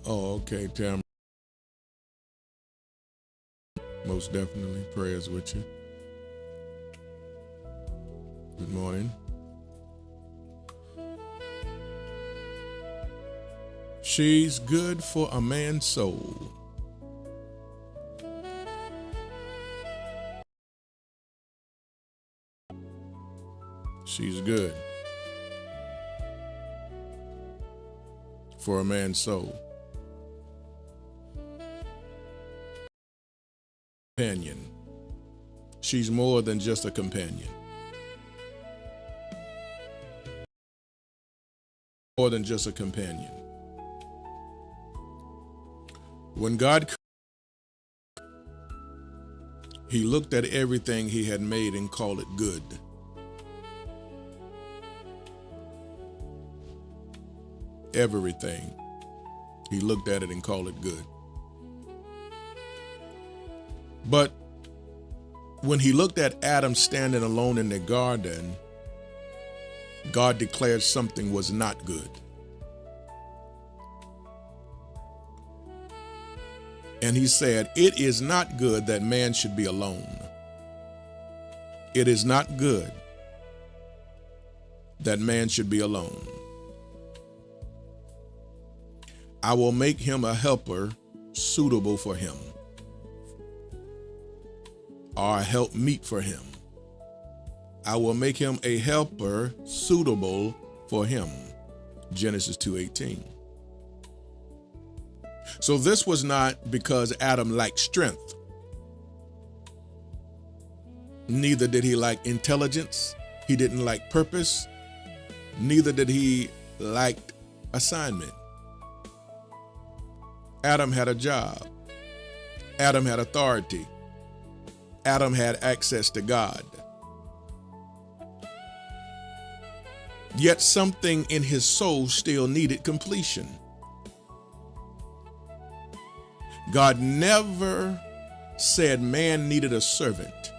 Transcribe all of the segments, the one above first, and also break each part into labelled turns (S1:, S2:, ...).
S1: Oh, okay, Tam. Most definitely. Prayers with you. Good morning. She's good for a man's soul. She's good for a man's soul. Companion. She's more than just a companion. More than just a companion. When God, he looked at everything he had made and called it good. Everything. He looked at it and called it good. But when he looked at Adam standing alone in the garden, God declared something was not good. And he said, "It is not good that man should be alone. It is not good that man should be alone. I will make him a helper suitable for him, or a help meet for him. I will make him a helper suitable for him." Genesis 2:18. So this was not because Adam lacked strength. Neither did he lack intelligence. He didn't lack purpose. Neither did he lack assignment. Adam had a job. Adam had authority. Adam had access to God. Yet something in his soul still needed completion. God never said man needed a servant.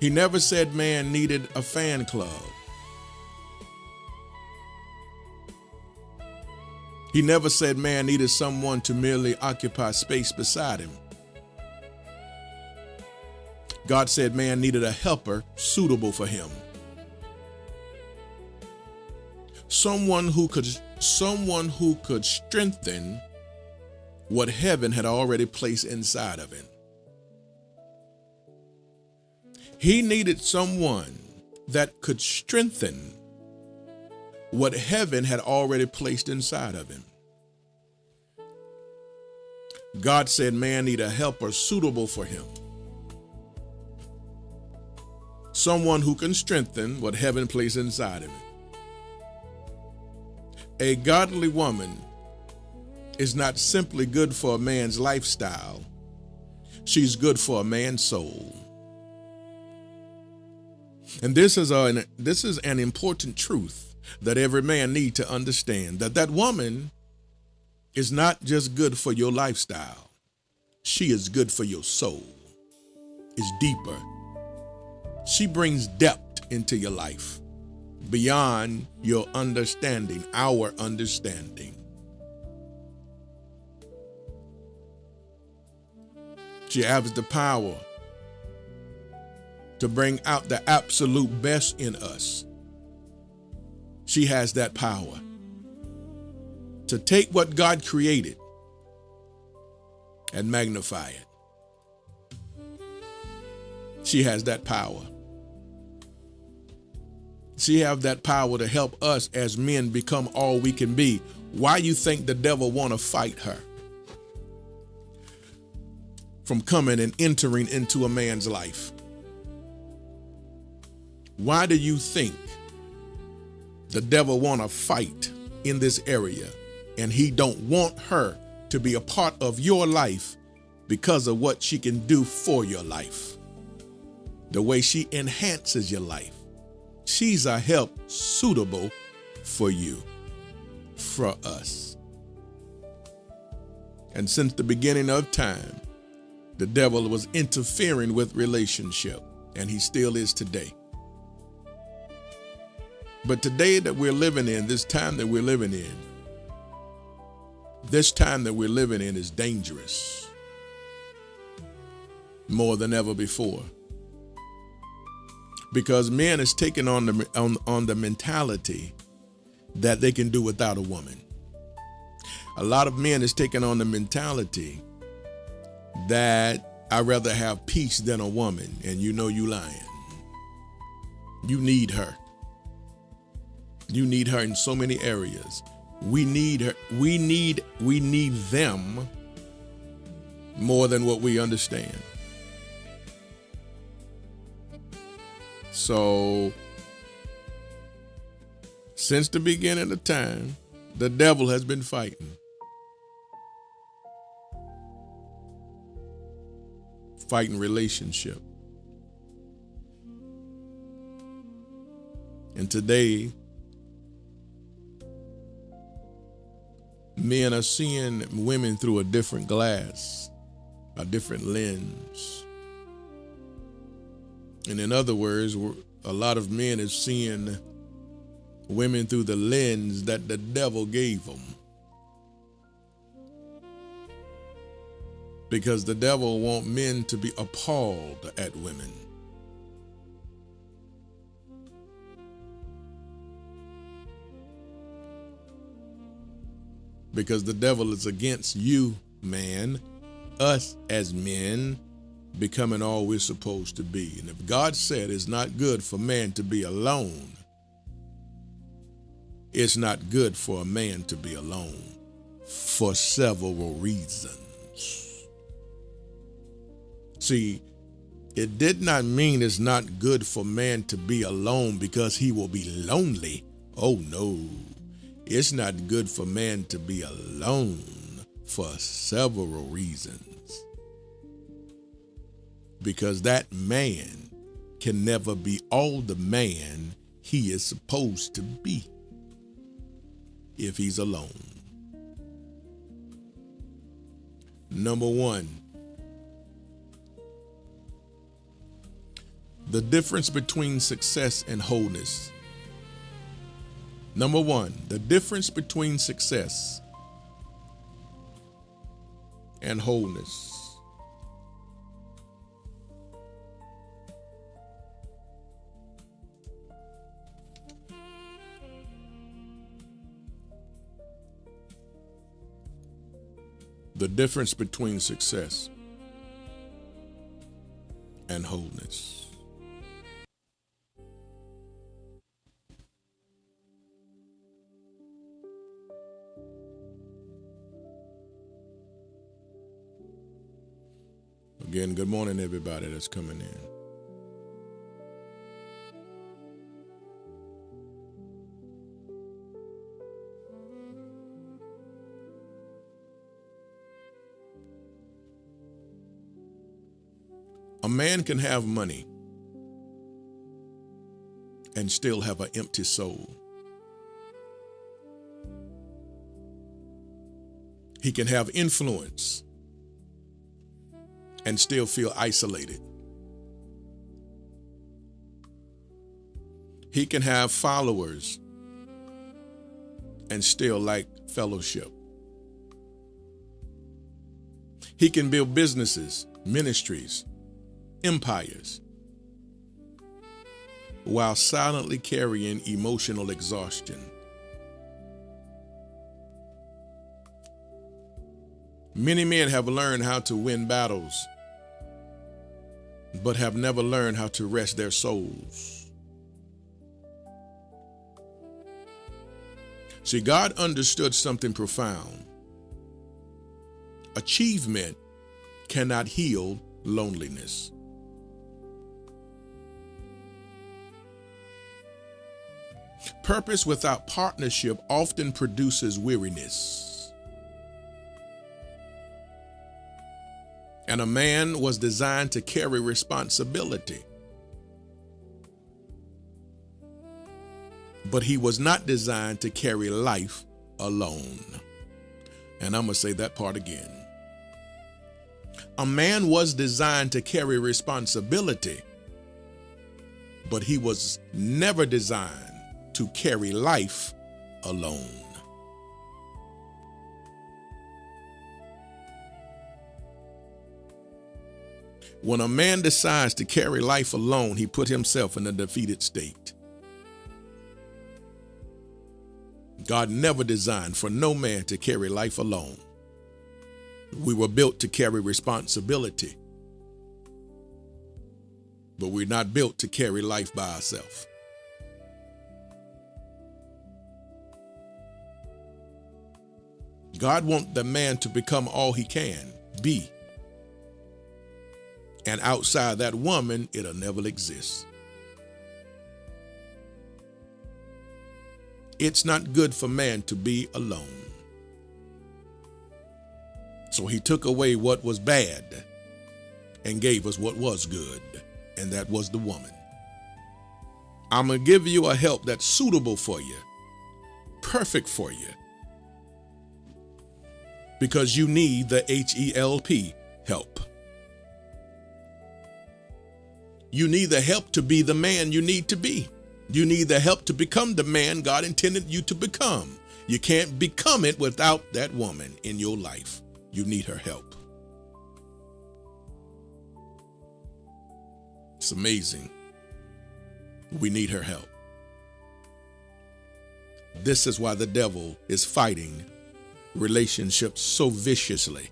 S1: He never said man needed a fan club. He never said man needed someone to merely occupy space beside him. God said man needed a helper suitable for him. Someone who could strengthen what heaven had already placed inside of him. He needed someone that could strengthen what heaven had already placed inside of him. God said man need a helper suitable for him. Someone who can strengthen what heaven placed inside of him. A godly woman is not simply good for a man's lifestyle. She's good for a man's soul. And this is an important truth that every man needs to understand, that woman is not just good for your lifestyle. She is good for your soul. It's deeper. She brings depth into your life beyond your understanding, our understanding. She has the power to bring out the absolute best in us. She has that power to take what God created and magnify it. She has that power. She has that power to help us as men become all we can be. Why you think the devil want to fight her from coming and entering into a man's life? Why do you think the devil want to fight in this area and he don't want her to be a part of your life because of what she can do for your life, the way she enhances your life? She's a help suitable for you, for us. And since the beginning of time, the devil was interfering with relationship, and he still is today. But today that we're living in, this time that we're living in, This time that we're living in is dangerous more than ever before, because men is taking on the mentality that they can do without a woman. A lot of men is taking on the mentality that I'd rather have peace than a woman, and you know you lying. You need her. You need her in so many areas. We need her. We need them more than what we understand. So, since the beginning of time, the devil has been fighting relationship. And today, men are seeing women through a different glass, a different lens. And in other words, a lot of men are seeing women through the lens that the devil gave them. Because the devil wants men to be appalled at women. Because the devil is against you, man, us as men, becoming all we're supposed to be. And if God said it's not good for man to be alone, it's not good for a man to be alone for several reasons. See, it did not mean it's not good for man to be alone because he will be lonely. Oh no, it's not good for man to be alone for several reasons. Because that man can never be all the man he is supposed to be if he's alone. Number one, the difference between success and wholeness. Number one, the difference between success and wholeness. The difference between success and wholeness. Again, good morning, everybody that's coming in. A man can have money and still have an empty soul. He can have influence and still feel isolated. He can have followers and still lack fellowship. He can build businesses, ministries, empires, while silently carrying emotional exhaustion. Many men have learned how to win battles, but have never learned how to rest their souls. See, God understood something profound. Achievement cannot heal loneliness. Purpose without partnership often produces weariness. And a man was designed to carry responsibility. But he was not designed to carry life alone. And I'm going to say that part again. A man was designed to carry responsibility, but he was never designed to carry life alone. When a man decides to carry life alone, he put himself in a defeated state. God never designed for no man to carry life alone. We were built to carry responsibility, but we're not built to carry life by ourselves. God wants the man to become all he can be. And outside that woman, it'll never exist. It's not good for man to be alone. So he took away what was bad and gave us what was good, and that was the woman. I'm going to give you a help that's suitable for you, perfect for you, because you need the HELP, help. You need the help to be the man you need to be. You need the help to become the man God intended you to become. You can't become it without that woman in your life. You need her help. It's amazing. We need her help. This is why the devil is fighting relationships so viciously.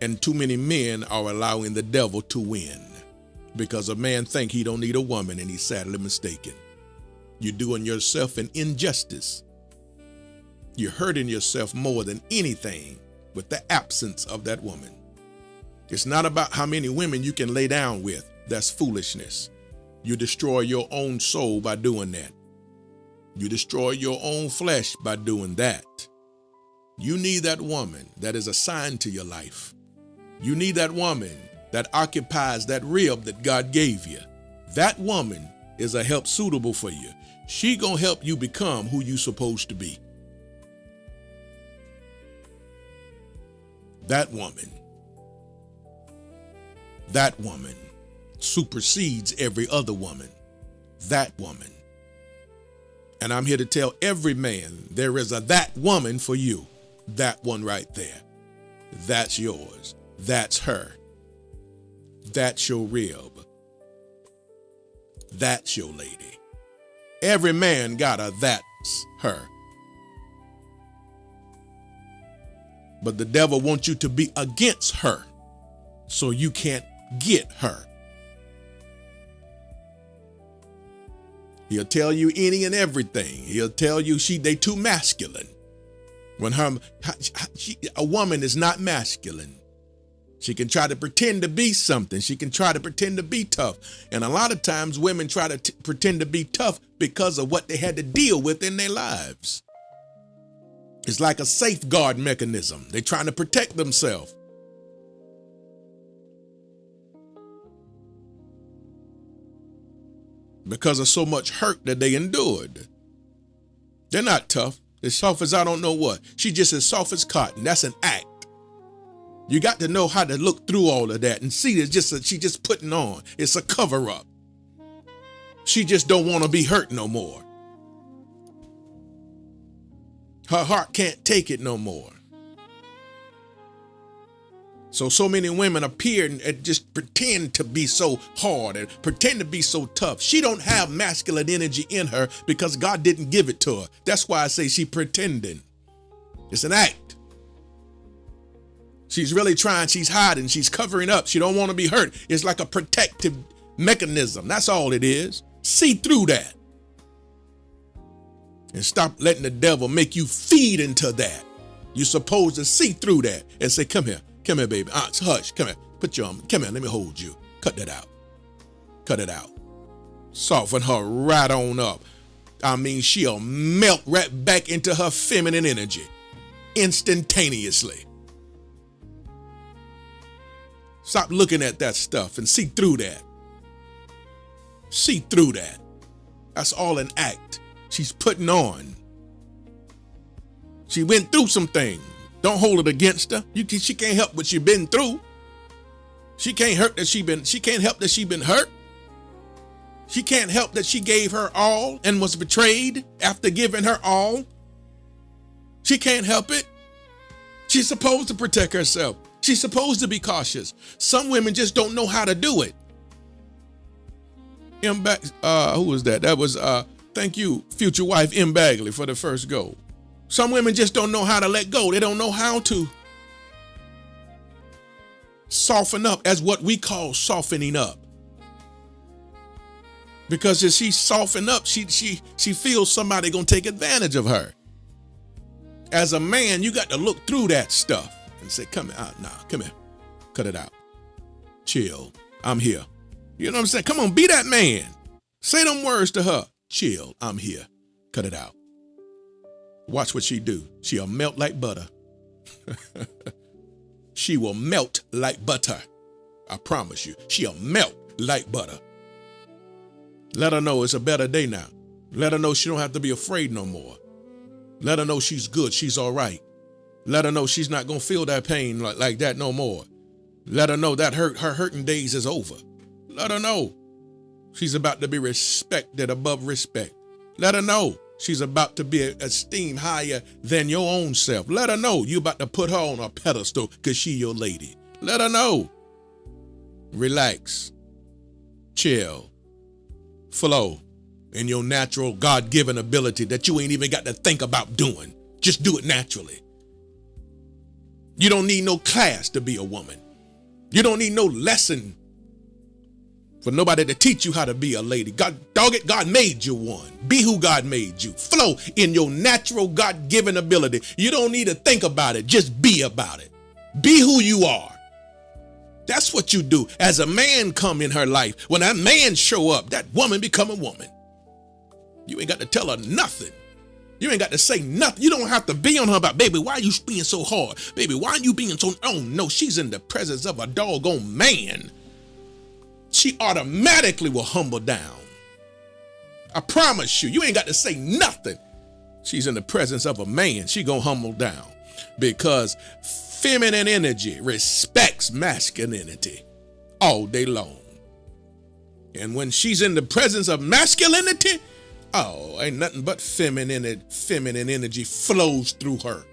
S1: And too many men are allowing the devil to win because a man think he don't need a woman, and he's sadly mistaken. You're doing yourself an injustice. You're hurting yourself more than anything with the absence of that woman. It's not about how many women you can lay down with. That's foolishness. You destroy your own soul by doing that. You destroy your own flesh by doing that. You need that woman that is assigned to your life. You need that woman that occupies that rib that God gave you. That woman is a help suitable for you. She gonna help you become who you supposed to be. That woman supersedes every other woman. That woman. And I'm here to tell every man there is a that woman for you. That one right there. That's yours. That's her. That's your rib. That's your lady. Every man got a that's her. But the devil wants you to be against her so you can't get her. He'll tell you any and everything. He'll tell you they too masculine. When a woman is not masculine. She can try to pretend to be something. She can try to pretend to be tough. And a lot of times women try to pretend to be tough because of what they had to deal with in their lives. It's like a safeguard mechanism. They're trying to protect themselves. Because of so much hurt that they endured. They're not tough. As soft as I don't know what. She's just as soft as cotton. That's an act. You got to know how to look through all of that and see it's just she just putting on. It's a cover up. She just don't want to be hurt no more. Her heart can't take it no more. So many women appear and just pretend to be so hard and pretend to be so tough. She don't have masculine energy in her because God didn't give it to her. That's why I say she pretending. It's an act. She's really trying. She's hiding. She's covering up. She don't want to be hurt. It's like a protective mechanism. That's all it is. See through that. And stop letting the devil make you feed into that. You're supposed to see through that and say, come here. Come here, baby. Hush. Come here. Put your arm. Come here. Let me hold you. Cut that out. Cut it out. Soften her right on up. I mean, she'll melt right back into her feminine energy instantaneously. Stop looking at that stuff and see through that. See through that. That's all an act she's putting on. She went through some things. Don't hold it against her. She can't help what she's been through. She can't help that she been hurt. She can't help that she gave her all and was betrayed after giving her all. She can't help it. She's supposed to protect herself. She's supposed to be cautious. Some women just don't know how to do it. Who was that? That was, thank you, future wife M. Bagley for the first go. Some women just don't know how to let go. They don't know how to soften up, as what we call softening up. Because if she soften up, she feels somebody gonna take advantage of her. As a man, you got to look through that stuff and say, come here, cut it out. Chill, I'm here. You know what I'm saying? Come on, be that man. Say them words to her. Chill, I'm here. Cut it out. Watch what she do. She'll melt like butter. She will melt like butter. I promise you, she'll melt like butter. Let her know it's a better day now. Let her know she don't have to be afraid no more. Let her know she's good. She's all right. Let her know she's not going to feel that pain like that no more. Let her know that her hurting days is over. Let her know she's about to be respected above respect. Let her know she's about to be esteemed higher than your own self. Let her know you about to put her on a pedestal because she your lady. Let her know. Relax. Chill. Flow in your natural God-given ability that you ain't even got to think about doing. Just do it naturally. You don't need no class to be a woman. You don't need no lesson for nobody to teach you how to be a lady. God made you one. Be who God made you. Flow in your natural God-given ability. You don't need to think about it. Just be about it. Be who you are. That's what you do. As a man come in her life, when that man show up, that woman become a woman. You ain't got to tell her nothing. You ain't got to say nothing. You don't have to be on her about, baby, why are you being so hard? Baby, why are you being so, oh no, she's in the presence of a doggone man. She automatically will humble down. I promise you, you ain't got to say nothing. She's in the presence of a man. She gonna humble down because feminine energy respects masculinity all day long. And when she's in the presence of masculinity, oh, ain't nothing but feminine energy flows through her.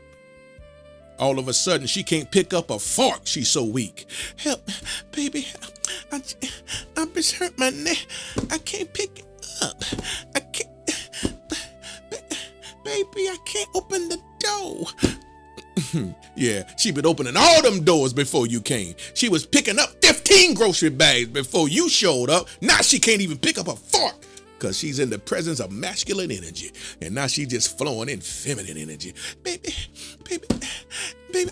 S1: All of a sudden, she can't pick up a fork. She's so weak. Help, baby. I just hurt my neck. I can't pick it up. I can't. Baby, I can't open the door. Yeah, she been opening all them doors before you came. She was picking up 15 grocery bags before you showed up. Now she can't even pick up a fork because she's in the presence of masculine energy. And now she's just flowing in feminine energy. Baby,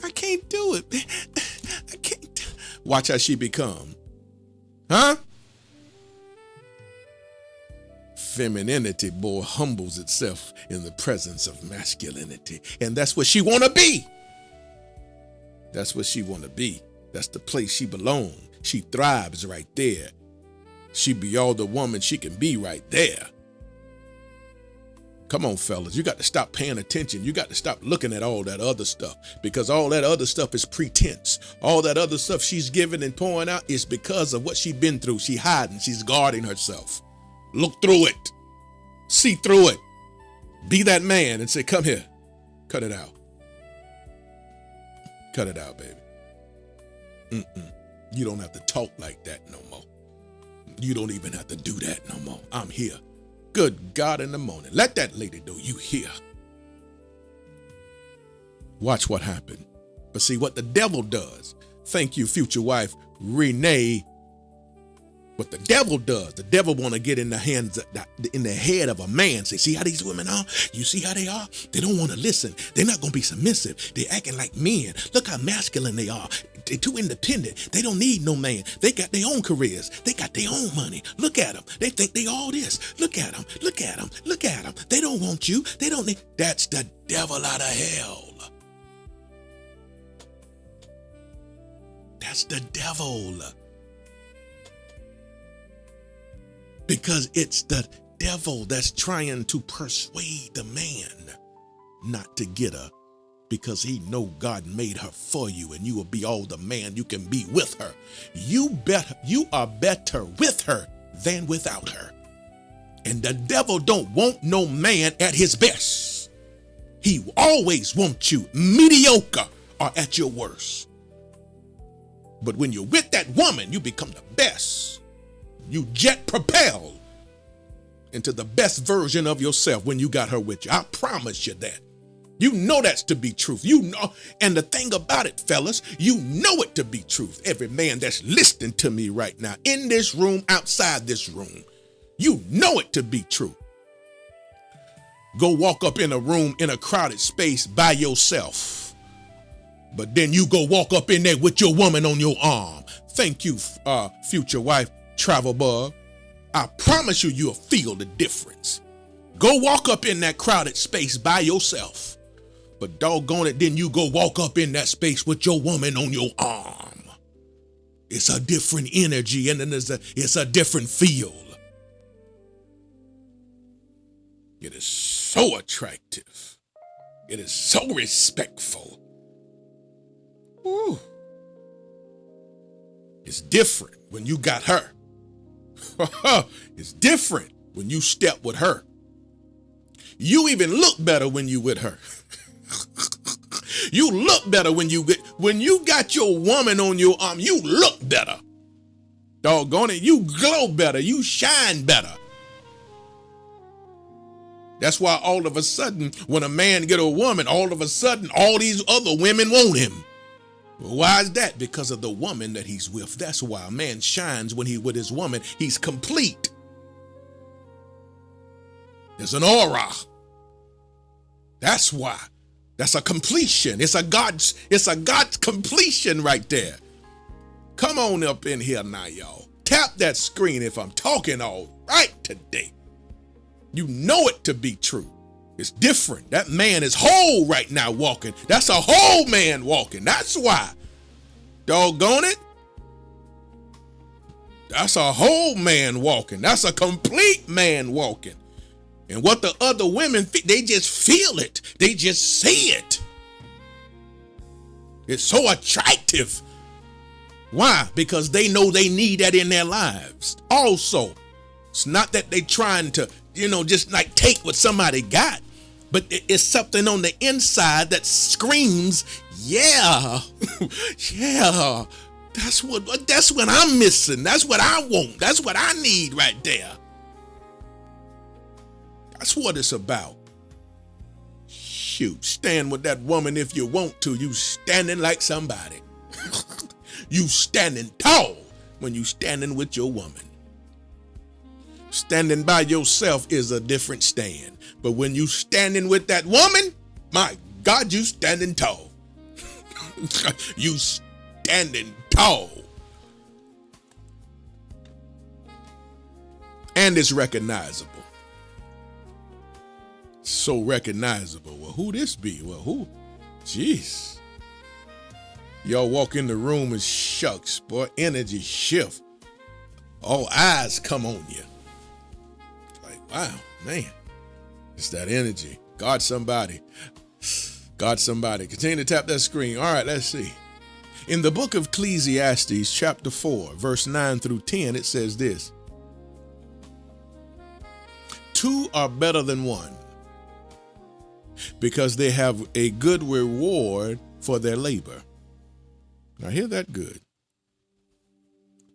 S1: I can't do it. I can't. Watch how she become. Huh? Femininity, boy, humbles itself in the presence of masculinity. And that's what she want to be. That's what she want to be. That's the place she belongs. She thrives right there. She be all the woman she can be right there. Come on, fellas. You got to stop paying attention. You got to stop looking at all that other stuff because all that other stuff is pretense. All that other stuff she's giving and pouring out is because of what she's been through. She hiding. She's guarding herself. Look through it. See through it. Be that man and say, come here. Cut it out. Cut it out, baby. You don't have to talk like that no more. You don't even have to do that no more. I'm here. Good God in the morning. Let that lady know you here. Watch what happened. But see what the devil does. Thank you, future wife, Renee. What the devil does, the devil want to get in the head of a man. Say, see how these women are? You see how they are? They don't want to listen. They're not going to be submissive. They're acting like men. Look how masculine they are. They're too independent. They don't need no man. They got their own careers. They got their own money. Look at them. They think they all this. Look at them. Look at them. Look at them. They don't want you. They don't need. That's the devil out of hell. That's the devil. Because it's the devil that's trying to persuade the man not to get her because he know God made her for you and you will be all the man you can be with her. You are better with her than without her. And the devil don't want no man at his best. He always wants you mediocre or at your worst. But when you're with that woman, you become the best. You jet propelled into the best version of yourself when you got her with you. I promise you that. You know that's to be truth. You know, and the thing about it, fellas, you know it to be truth. Every man that's listening to me right now, in this room, outside this room, you know it to be true. Go walk up in a room in a crowded space by yourself, but then you go walk up in there with your woman on your arm. Thank you, future wife, Travel Bug. I promise you, you'll feel the difference. Go walk up in that crowded space by yourself. But doggone it, then you go walk up in that space with your woman on your arm. It's a different energy, and then it's a different feel. It is so attractive. It is so respectful. Ooh. It's different when you got her. It's different when you step with her. You even look better when you with her. You look better when you got your woman on your arm. You look better. Doggone it, you glow better. You shine better. That's why all of a sudden, when a man get a woman, all of a sudden, all these other women want him. Well, why is that? Because of the woman that he's with. That's why a man shines when he's with his woman. He's complete. There's an aura. That's why. That's a completion. It's a God's completion right there. Come on up in here now, y'all. Tap that screen if I'm talking all right today. You know it to be true. It's different. That man is whole right now walking. That's a whole man walking. That's why. Doggone it. That's a whole man walking. That's a complete man walking. And what the other women, they just feel it. They just see it. It's so attractive. Why? Because they know they need that in their lives. Also, it's not that they trying to, just like take what somebody got, but it's something on the inside that screams, yeah, yeah, that's what I'm missing. That's what I want. That's what I need right there. That's what it's about. Shoot, stand with that woman if you want to. You standing like somebody. You standing tall when you standing with your woman. Standing by yourself is a different stand. But when you standing with that woman, my God, you standing tall. You standing tall. And it's recognizable. So recognizable. Well, who this be? Well, who? Jeez. Y'all walk in the room and shucks, boy, energy shift. All eyes come on you. Like, wow, man. It's that energy. God somebody. God somebody. Continue to tap that screen. All right, let's see. In the book of Ecclesiastes, chapter 4, verse 9 through 10, it says this. 2 are better than 1, because they have a good reward for their labor. Now hear that good.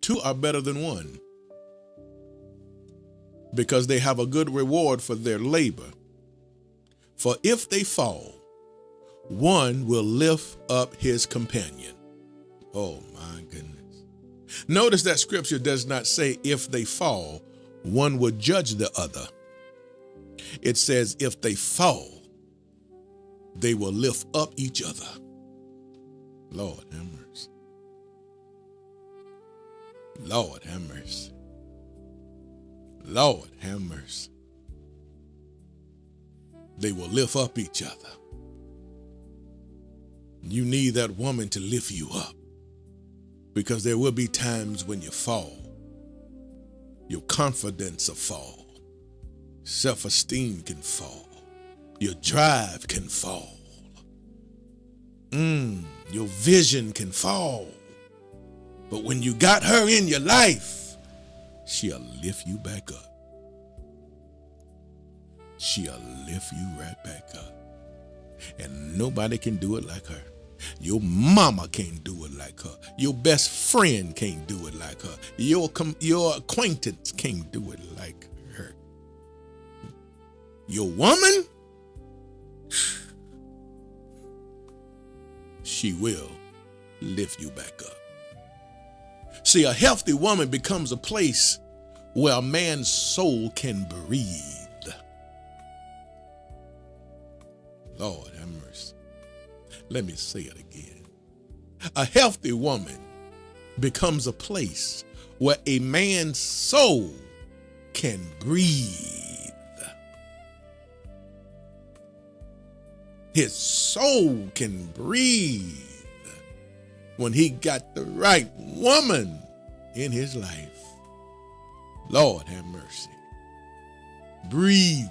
S1: 2 are better than 1, because they have a good reward for their labor. For if they fall, one will lift up his companion. Oh my goodness. Notice that scripture does not say if they fall, one will judge the other. It says if they fall, they will lift up each other. Lord have mercy. Lord have mercy. Lord have mercy. They will lift up each other. You need that woman to lift you up, because there will be times when you fall. Your confidence will fall. Self-esteem can fall. Your drive can fall. Your vision can fall. But when you got her in your life, she'll lift you back up. She'll lift you right back up. And nobody can do it like her. Your mama can't do it like her. Your best friend can't do it like her. Your acquaintance can't do it like her. Your woman, she will lift you back up. See, a healthy woman becomes a place where a man's soul can breathe. Lord have mercy. Let me say it again. A healthy woman becomes a place where a man's soul can breathe. His soul can breathe when he got the right woman in his life. Lord have mercy. Breathe.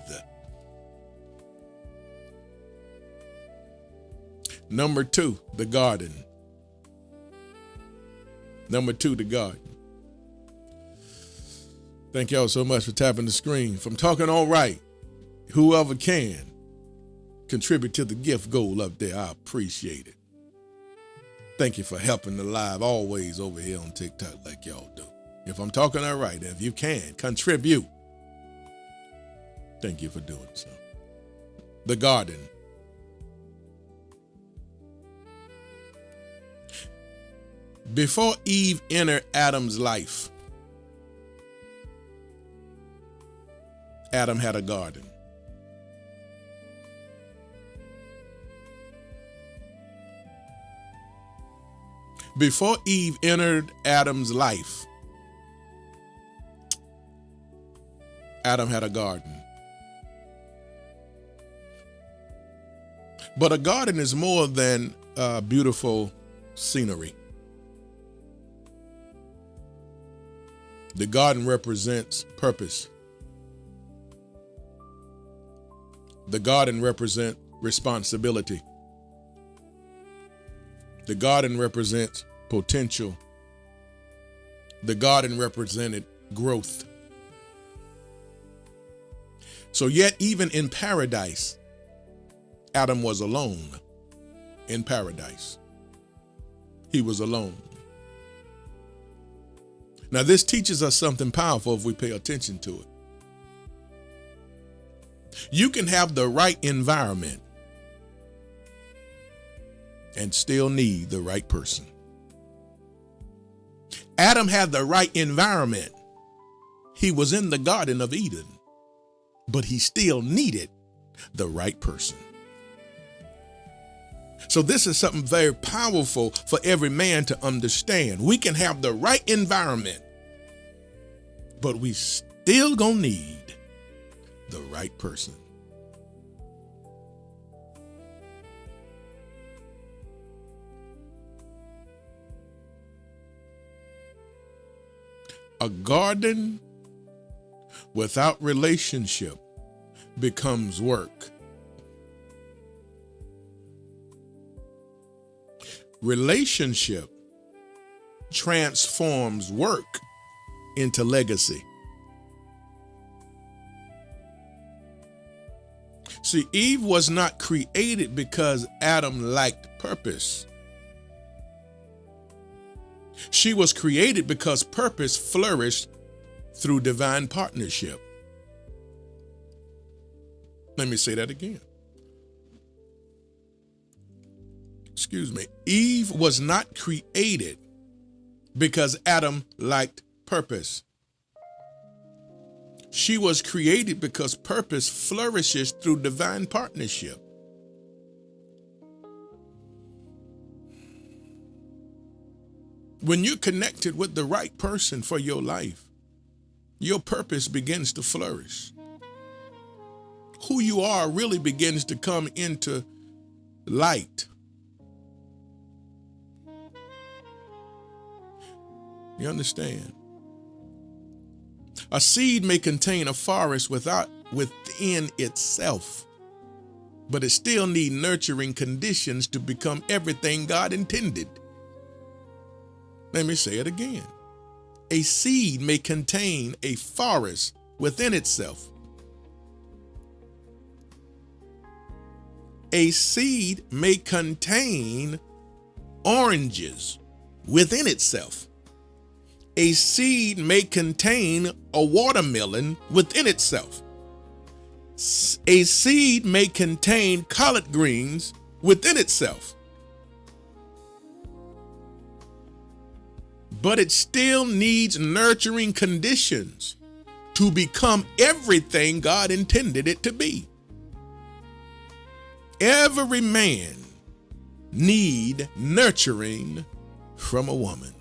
S1: Number 2, the garden. Number 2, the garden. Thank y'all so much for tapping the screen. If I'm talking all right, whoever can contribute to the gift goal up there, I appreciate it. Thank you for helping the live always over here on TikTok like y'all do. If I'm talking all right, if you can contribute, thank you for doing so. The garden. Before Eve entered Adam's life, Adam had a garden. Before Eve entered Adam's life, Adam had a garden. But a garden is more than beautiful scenery. The garden represents purpose. The garden represents responsibility. The garden represents potential. The garden represented growth. So yet even in paradise, Adam was alone. In paradise, he was alone. Now this teaches us something powerful if we pay attention to it. You can have the right environment and still need the right person. Adam had the right environment. He was in the Garden of Eden, but he still needed the right person. So this is something very powerful for every man to understand. We can have the right environment, but we still gonna need the right person. A garden without relationship becomes work. Relationship transforms work into legacy. See, Eve was not created because Adam lacked purpose. She was created because purpose flourished through divine partnership. Let me say that again. Excuse me. Eve was not created because Adam lacked purpose. She was created because purpose flourishes through divine partnership. When you're connected with the right person for your life, your purpose begins to flourish. Who you are really begins to come into light. You understand? A seed may contain a forest within itself, but it still needs nurturing conditions to become everything God intended. Let me say it again. A seed may contain a forest within itself. A seed may contain oranges within itself. A seed may contain a watermelon within itself. A seed may contain collard greens within itself. But it still needs nurturing conditions to become everything God intended it to be. Every man needs nurturing from a woman.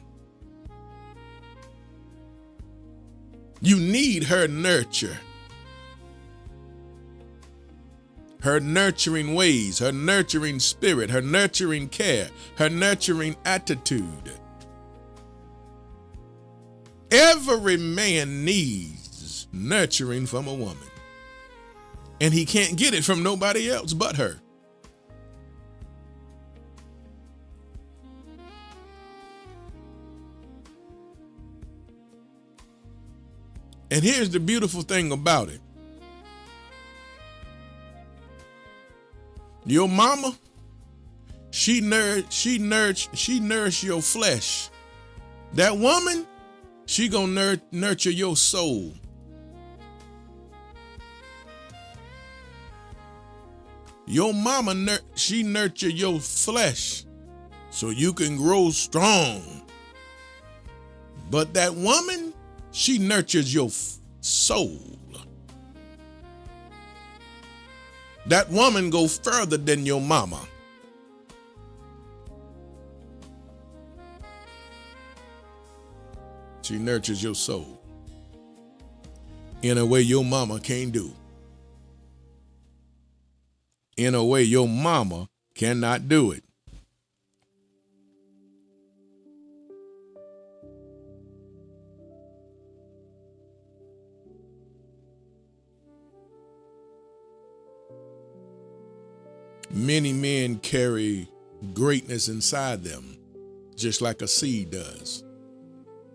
S1: You need her nurture, her nurturing ways, her nurturing spirit, her nurturing care, her nurturing attitude. Every man needs nurturing from a woman, and he can't get it from nobody else but her. And here's the beautiful thing about it. Your mama, she nourished your flesh. That woman, she gonna nurture your soul. Your mama, she nurture your flesh so you can grow strong. But that woman, she nurtures your soul. That woman go further than your mama. She nurtures your soul in a way your mama can't do. In a way your mama cannot do it. Many men carry greatness inside them, just like a seed does.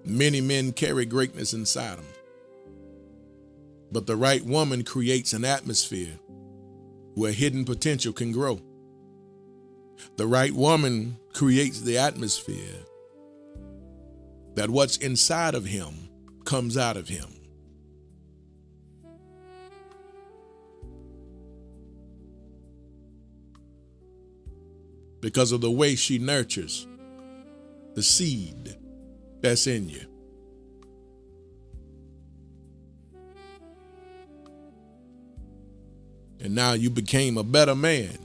S1: Many men carry greatness inside them. But the right woman creates an atmosphere where hidden potential can grow. The right woman creates the atmosphere that what's inside of him comes out of him. Because of the way she nurtures the seed that's in you. And now you became a better man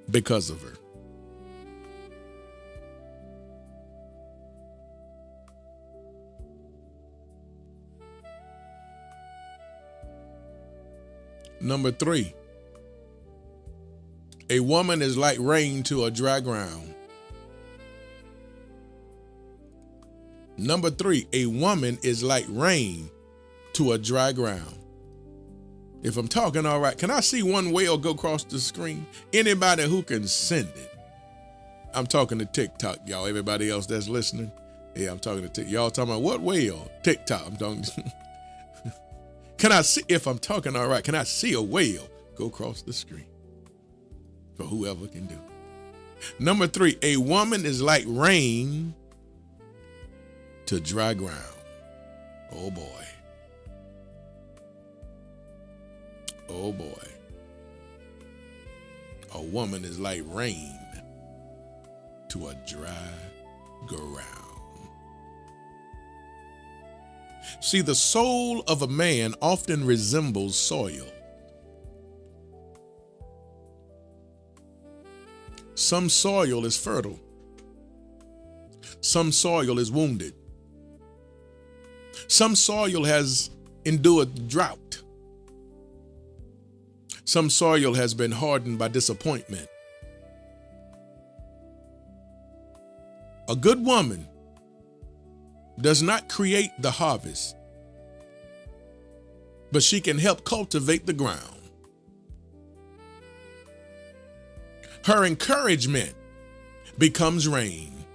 S1: because of her. Number 3, a woman is like rain to a dry ground. Number 3, a woman is like rain to a dry ground. If I'm talking all right, can I see one whale go across the screen? Anybody who can send it. I'm talking to TikTok, y'all. Everybody else that's listening. Yeah, I'm talking to TikTok. Y'all talking about what whale? TikTok. I'm talking. Can I see, if I'm talking all right, can I see a whale go across the screen? For whoever can do. Number 3, a woman is like rain to dry ground. Oh boy. Oh boy. A woman is like rain to a dry ground. See, the soul of a man often resembles soil. Some soil is fertile. Some soil is wounded. Some soil has endured drought. Some soil has been hardened by disappointment. A good woman does not create the harvest, but she can help cultivate the ground. Her encouragement becomes rain.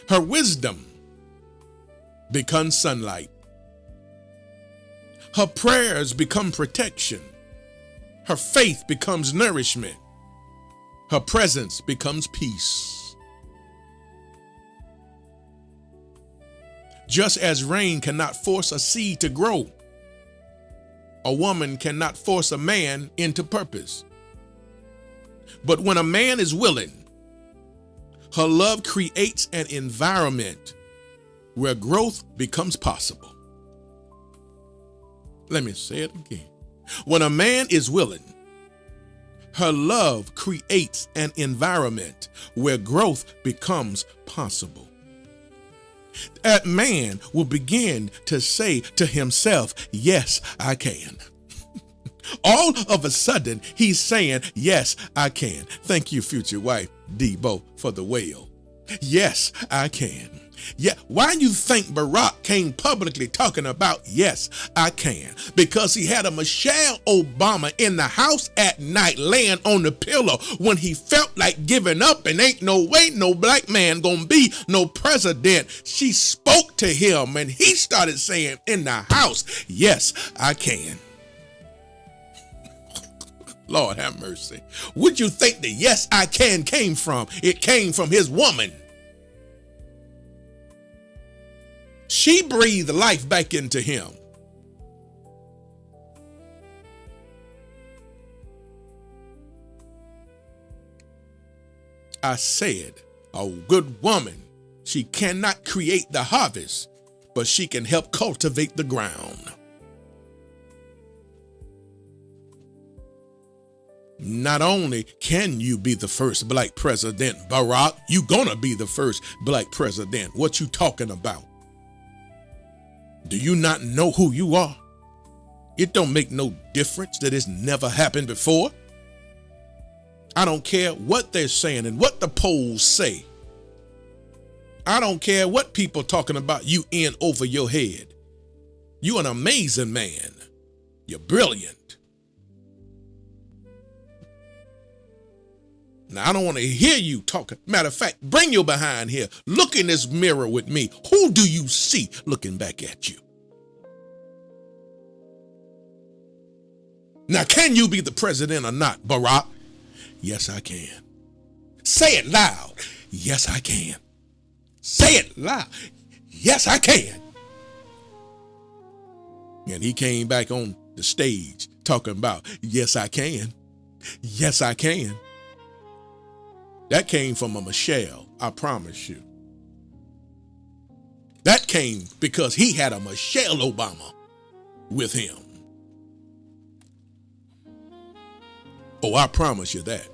S1: Her wisdom becomes sunlight. Her prayers become protection. Her faith becomes nourishment. Her presence becomes peace. Just as rain cannot force a seed to grow, a woman cannot force a man into purpose. But when a man is willing, her love creates an environment where growth becomes possible. Let me say it again. When a man is willing, her love creates an environment where growth becomes possible. That man will begin to say to himself, yes, I can. All of a sudden, he's saying, yes, I can. Thank you, future wife, Debo, for the whale. Yes, I can. Yeah, why you think Barack came publicly talking about yes, I can? Because he had a Michelle Obama in the house at night laying on the pillow when he felt like giving up and ain't no way no black man gonna be no president. She spoke to him and he started saying in the house, yes, I can. Lord have mercy. Would you think the yes, I can came from? It came from his woman. She breathed life back into him. I said, a good woman, she cannot create the harvest, but she can help cultivate the ground. Not only can you be the first black president, Barack, you gonna be the first black president. What you talking about? Do you not know who you are? It don't make no difference that it's never happened before. I don't care what they're saying and what the polls say. I don't care what people talking about you in over your head. You're an amazing man. You're brilliant. Now, I don't want to hear you talking. Matter of fact, bring your behind here. Look in this mirror with me. Who do you see looking back at you? Now, can you be the president or not, Barack? Yes, I can. Say it loud. Yes, I can. Say it loud. Yes, I can. And he came back on the stage talking about, yes, I can. Yes, I can. That came from a Michelle, I promise you. That came because he had a Michelle Obama with him. Oh, I promise you that.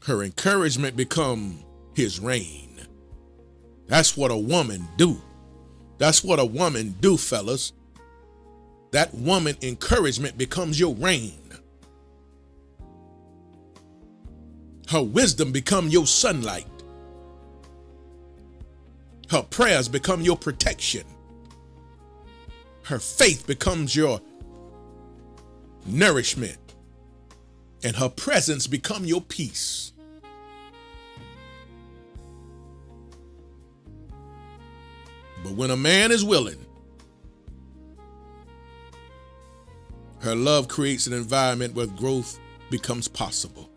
S1: Her encouragement become his rain. That's what a woman do. That's what a woman do, fellas. That woman encouragement becomes your rain. Her wisdom become your sunlight. Her prayers become your protection. Her faith becomes your nourishment. And her presence become your peace. But when a man is willing, her love creates an environment where growth becomes possible.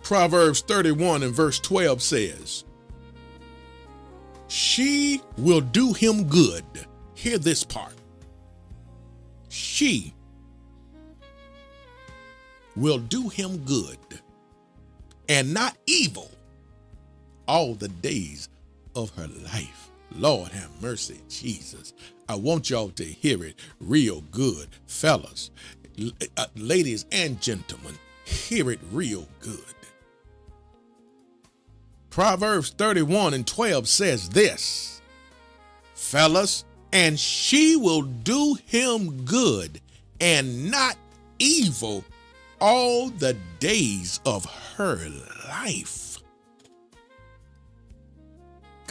S1: Proverbs 31 and verse 12 says, she will do him good. Hear this part. She will do him good and not evil all the days of her life. Lord have mercy, Jesus. I want y'all to hear it real good. Fellas, ladies and gentlemen, hear it real good. Proverbs 31 and 12 says this, fellas, and she will do him good and not evil all the days of her life.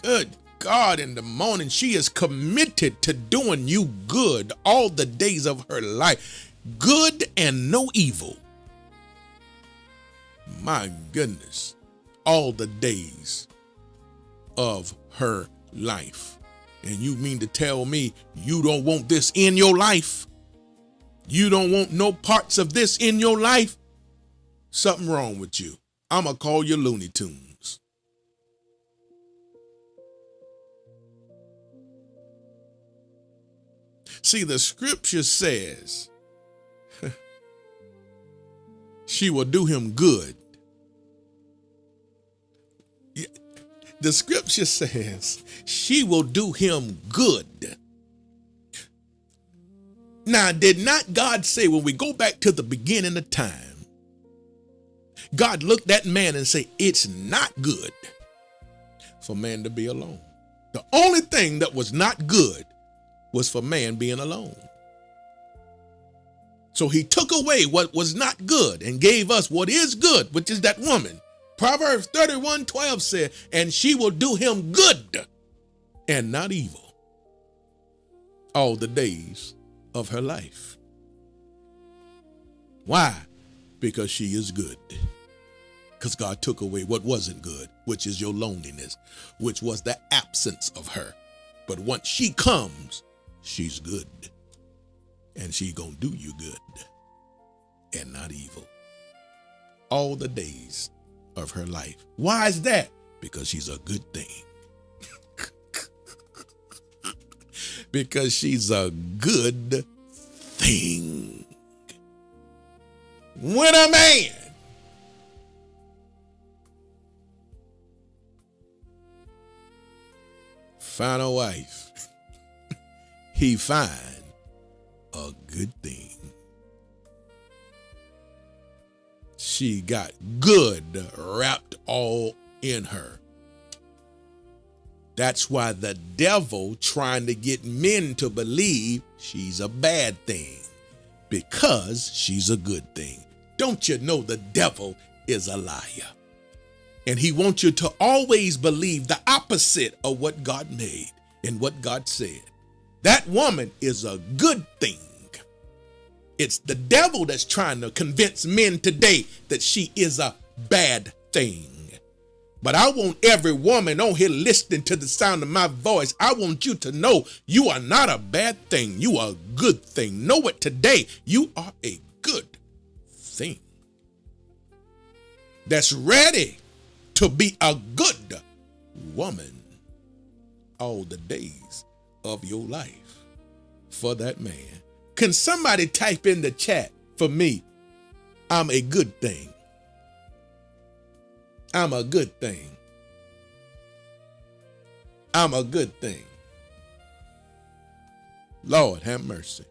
S1: Good God, in the morning, she is committed to doing you good all the days of her life. Good and no evil. My goodness. All the days of her life. And you mean to tell me you don't want this in your life? You don't want no parts of this in your life? Something wrong with you. I'm going to call you Looney Tunes. See, the scripture says she will do him good. The scripture says she will do him good. Now, did not God say, when we go back to the beginning of time, God looked at man and said, it's not good for man to be alone. The only thing that was not good was for man being alone. So he took away what was not good and gave us what is good, which is that woman. Proverbs 31:12 said, and she will do him good and not evil all the days of her life. Why? Because she is good. Because God took away what wasn't good, which is your loneliness, which was the absence of her. But once she comes, she's good. And she gonna do you good and not evil all the days of her life. Why is that? Because she's a good thing. Because she's a good thing. When a man find a wife, he find a good thing. She got good wrapped all in her. That's why the devil trying to get men to believe she's a bad thing, because she's a good thing. Don't you know the devil is a liar? And he wants you to always believe the opposite of what God made and what God said. That woman is a good thing. It's the devil that's trying to convince men today that she is a bad thing. But I want every woman on here listening to the sound of my voice, I want you to know you are not a bad thing. You are a good thing. Know it today. You are a good thing that's ready to be a good woman all the days of your life for that man. Can somebody type in the chat for me, I'm a good thing. I'm a good thing. I'm a good thing. Lord, have mercy.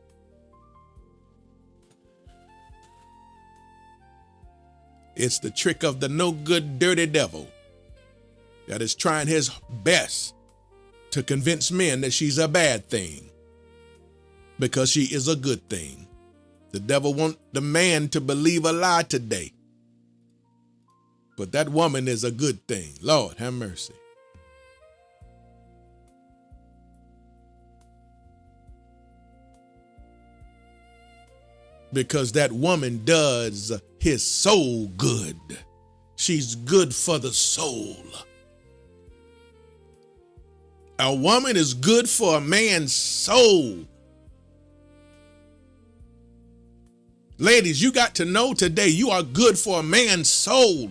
S1: It's the trick of the no good, dirty devil that is trying his best to convince men that she's a bad thing because she is a good thing. The devil wants the man to believe a lie today. But that woman is a good thing. Lord, have mercy. Because that woman does his soul good. She's good for the soul. A woman is good for a man's soul. Ladies, you got to know today you are good for a man's soul.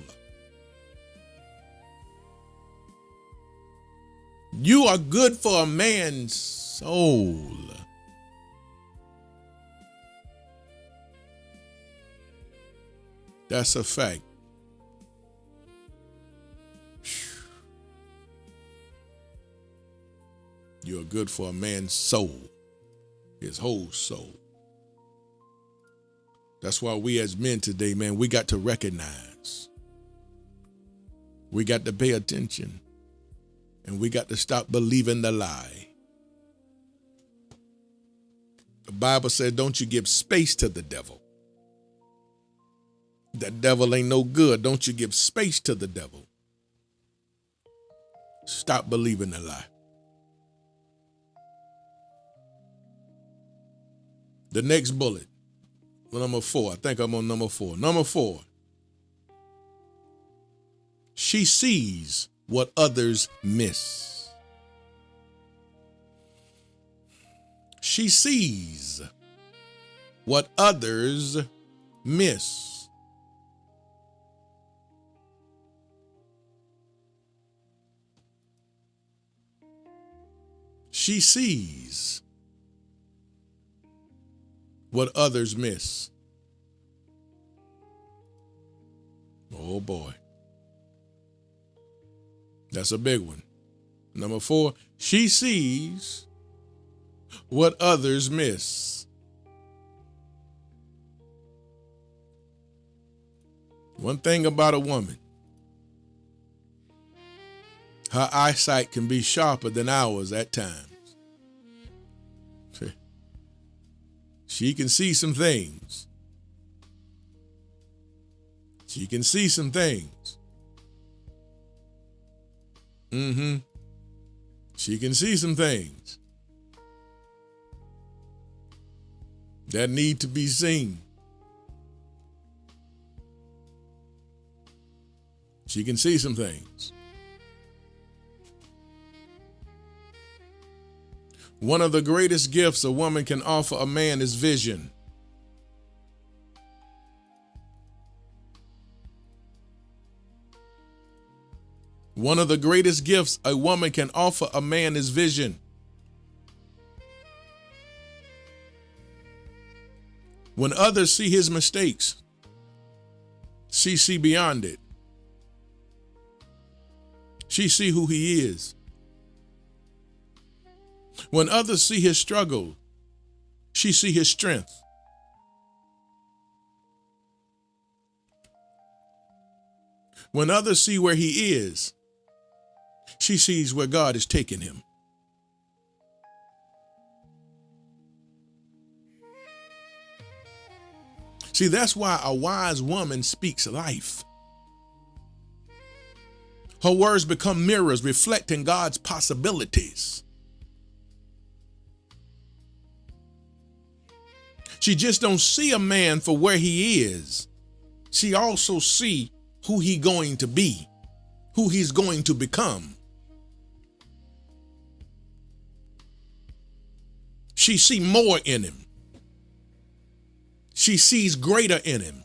S1: You are good for a man's soul. That's a fact. You're good for a man's soul, his whole soul. That's why we as men today, man, we got to recognize. We got to pay attention. And we got to stop believing the lie. The Bible said, don't you give space to the devil. The devil ain't no good. Don't you give space to the devil. Stop believing the lie. The next bullet, number 4. I think I'm on number 4. Number 4. She sees what others miss. She sees what others miss. She sees what others miss. Oh boy. That's a big one. Number 4, she sees what others miss. One thing about a woman, her eyesight can be sharper than ours at times. She can see some things. She can see some things. She can see some things that need to be seen. She can see some things. One of the greatest gifts a woman can offer a man is vision. One of the greatest gifts a woman can offer a man is vision. When others see his mistakes, she see beyond it. She see who he is. When others see his struggle, she see his strength. When others see where he is, she sees where God is taking him. See, that's why a wise woman speaks life. Her words become mirrors reflecting God's possibilities. She just don't see a man for where he is. She also see who he going to be, who he's going to become. She see more in him. She sees greater in him.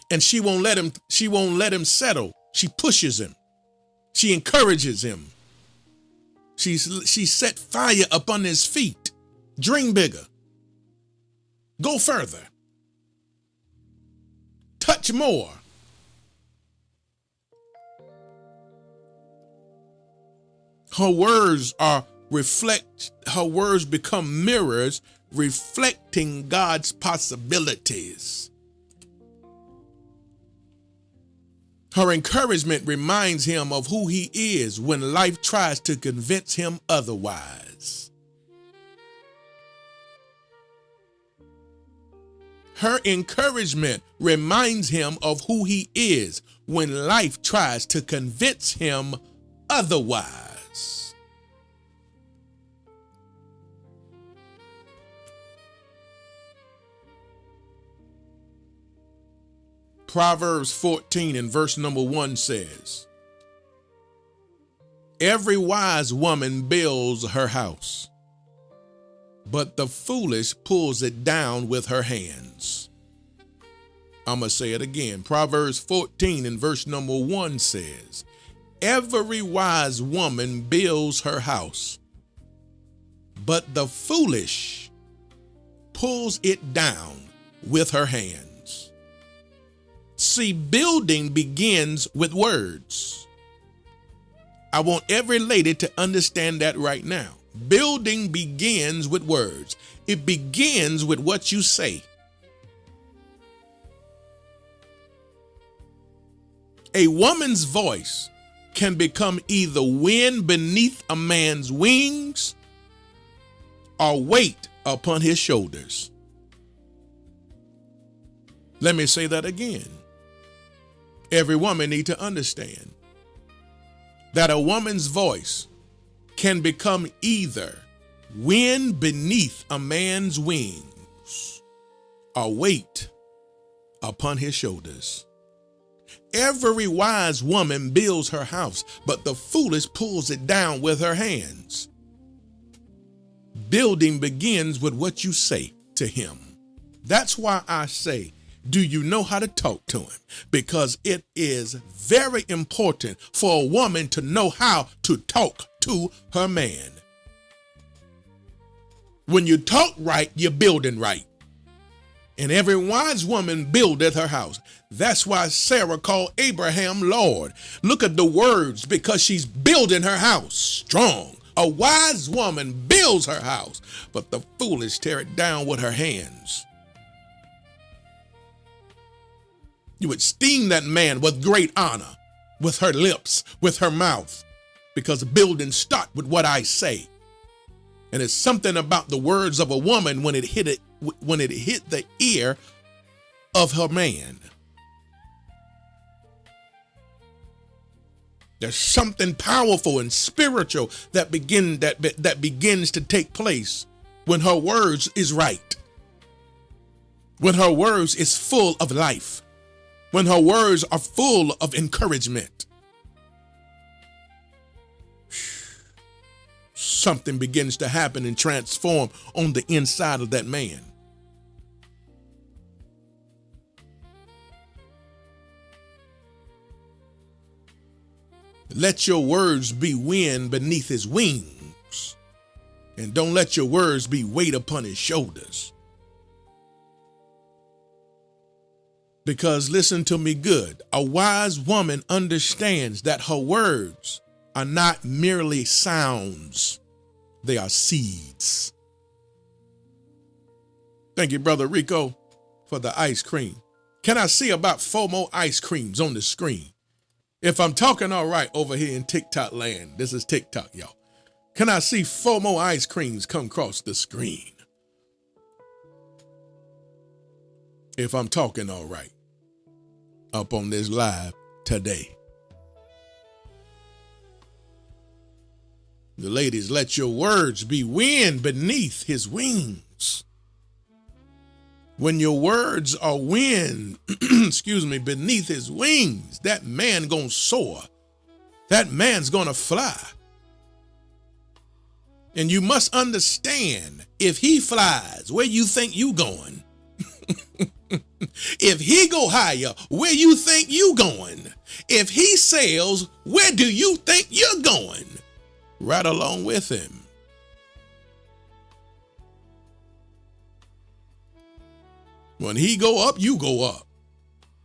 S1: And she won't let him settle. She pushes him. She encourages him. She set fire upon his feet. Dream bigger. Go further. Touch more. Her words become mirrors reflecting God's possibilities. Her encouragement reminds him of who he is when life tries to convince him otherwise. Her encouragement reminds him of who he is when life tries to convince him otherwise. Proverbs 14 and verse number 1 says, "Every wise woman builds her house, but the foolish pulls it down with her hands." I'm going to say it again. Proverbs 14 and verse number 1 says, "Every wise woman builds her house, but the foolish pulls it down with her hands." See, building begins with words. I want every lady to understand that right now. Building begins with words. It begins with what you say. A woman's voice can become either wind beneath a man's wings or weight upon his shoulders. Let me say that again. Every woman needs to understand that a woman's voice can become either wind beneath a man's wings or weight upon his shoulders. Every wise woman builds her house, but the foolish pulls it down with her hands. building begins with what you say to him. That's why I say, do you know how to talk to him? Because it is very important for a woman to know how to talk to her man. When you talk right, you're building right. And every wise woman buildeth her house. That's why Sarah called Abraham Lord. Look at the words, because she's building her house strong. A wise woman builds her house, but the foolish tear it down with her hands. You would esteem that man with great honor, with her lips, with her mouth, because buildings start with what I say. And it's something about the words of a woman when it hit the ear of her man. There's something powerful and spiritual that begins to take place when her words is right. When her words is full of life. When her words are full of encouragement. Something begins to happen and transform on the inside of that man. Let your words be wind beneath his wings, and don't let your words be weight upon his shoulders. Because listen to me good, a wise woman understands that her words are not merely sounds, they are seeds. Thank you, Brother Rico, for the ice cream. Can I see about 4 more ice creams on the screen? If I'm talking all right over here in TikTok land, this is TikTok, y'all. Can I see 4 more ice creams come across the screen? If I'm talking all right up on this live today. The ladies, let your words be wind beneath his wings. When your words are wind, beneath his wings, that man gonna soar. That man's gonna fly. And you must understand, if he flies, where you think you going? If he go higher, where you think you going? If he sails, where do you think you're going? Right along with him. When he go up, you go up.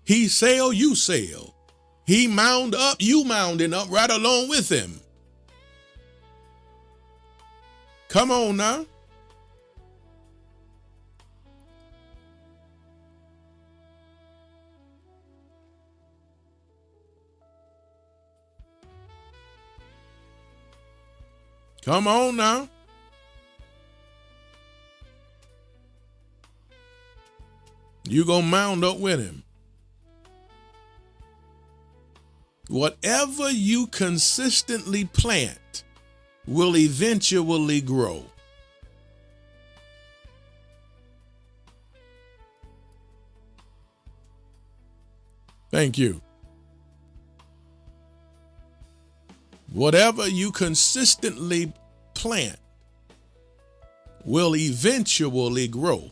S1: He sail, you sail. He mound up, you mounding up right along with him. Come on now. Come on now. You gonna mound up with him. Whatever you consistently plant will eventually grow. Thank you. Whatever you consistently plant will eventually grow.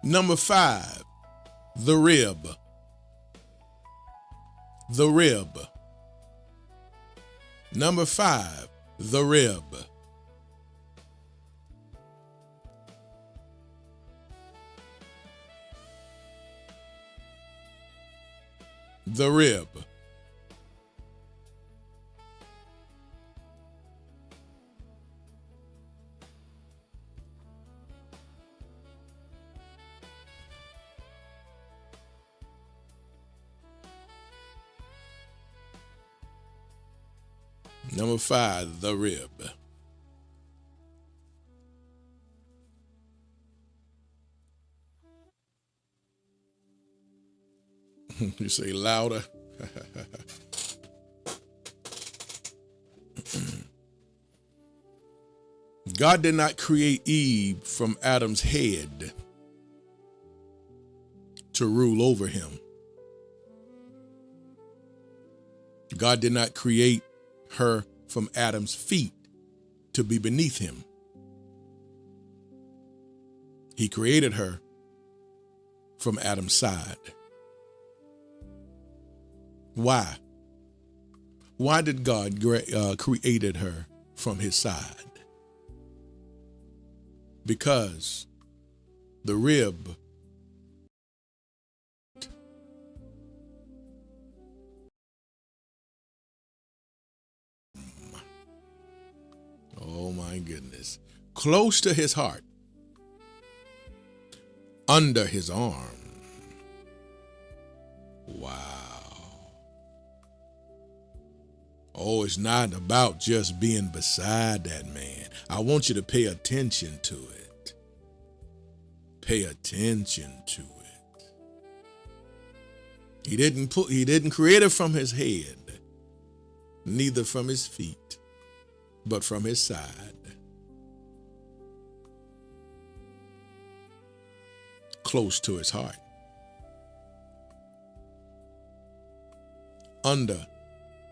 S1: Number 5, the rib. The rib. Number 5, the rib. The rib. Number 5, the rib. You say louder. God did not create Eve from Adam's head to rule over him. God did not create her from Adam's feet to be beneath him. He created her from Adam's side. Why? Why did God created her from his side? Because the rib oh my goodness, close to his heart, under his arm. Wow. Oh, it's not about just being beside that man. I want you to pay attention to it. Pay attention to it. He didn't create it from his head, neither from his feet, but from his side. Close to his heart. Under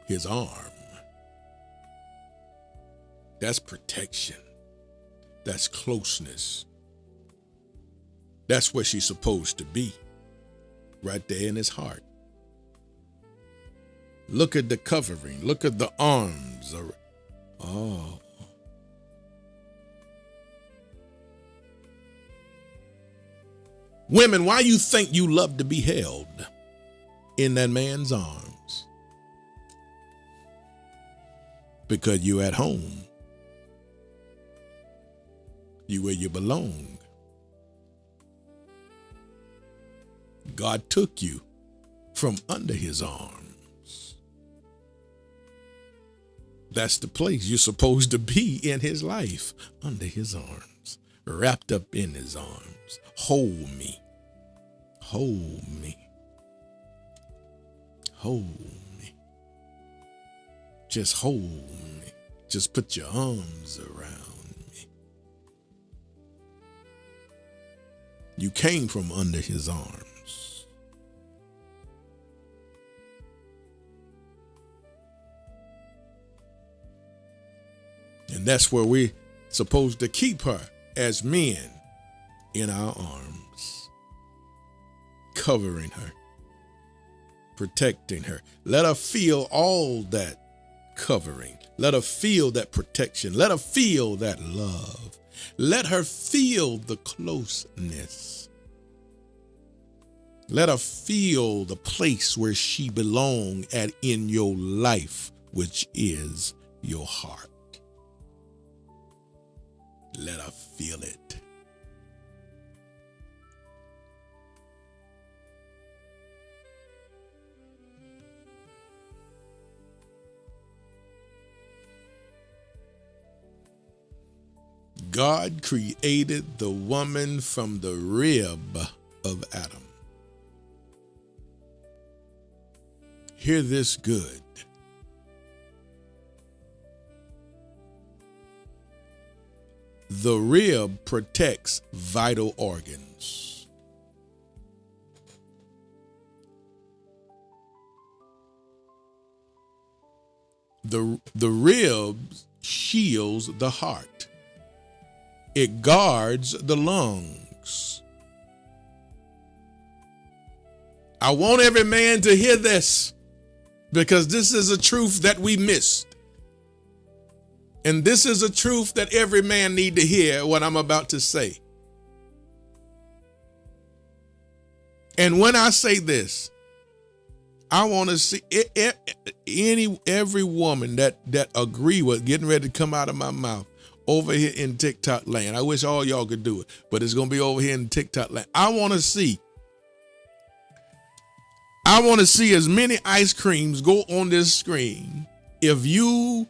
S1: his arm. That's protection. That's closeness. That's where she's supposed to be. Right there in his heart. Look at the covering. Look at the arms. Oh. Women, why you think you love to be held in that man's arms? Because you're at home. You where you belong. God took you from under his arms. That's the place you're supposed to be in his life, under his arms, wrapped up in his arms. Hold me. Hold me. Hold me. Just hold me. Just put your arms around me. You came from under his arms. And that's where we're supposed to keep her as men, in our arms, covering her, protecting her. Let her feel all that covering. Let her feel that protection. Let her feel that love. Let her feel the closeness. Let her feel the place where she belongs at in your life, which is your heart. Let her feel it. God created the woman from the rib of Adam. Hear this good. The rib protects vital organs. The rib shields the heart. It guards the lungs. I want every man to hear this, because this is a truth that we missed. And this is a truth that every man need to hear what I'm about to say. And when I say this, I want to see every woman that agree with getting ready to come out of my mouth over here in TikTok land. I wish all y'all could do it, but it's going to be over here in TikTok land. I want to see as many ice creams go on this screen. If you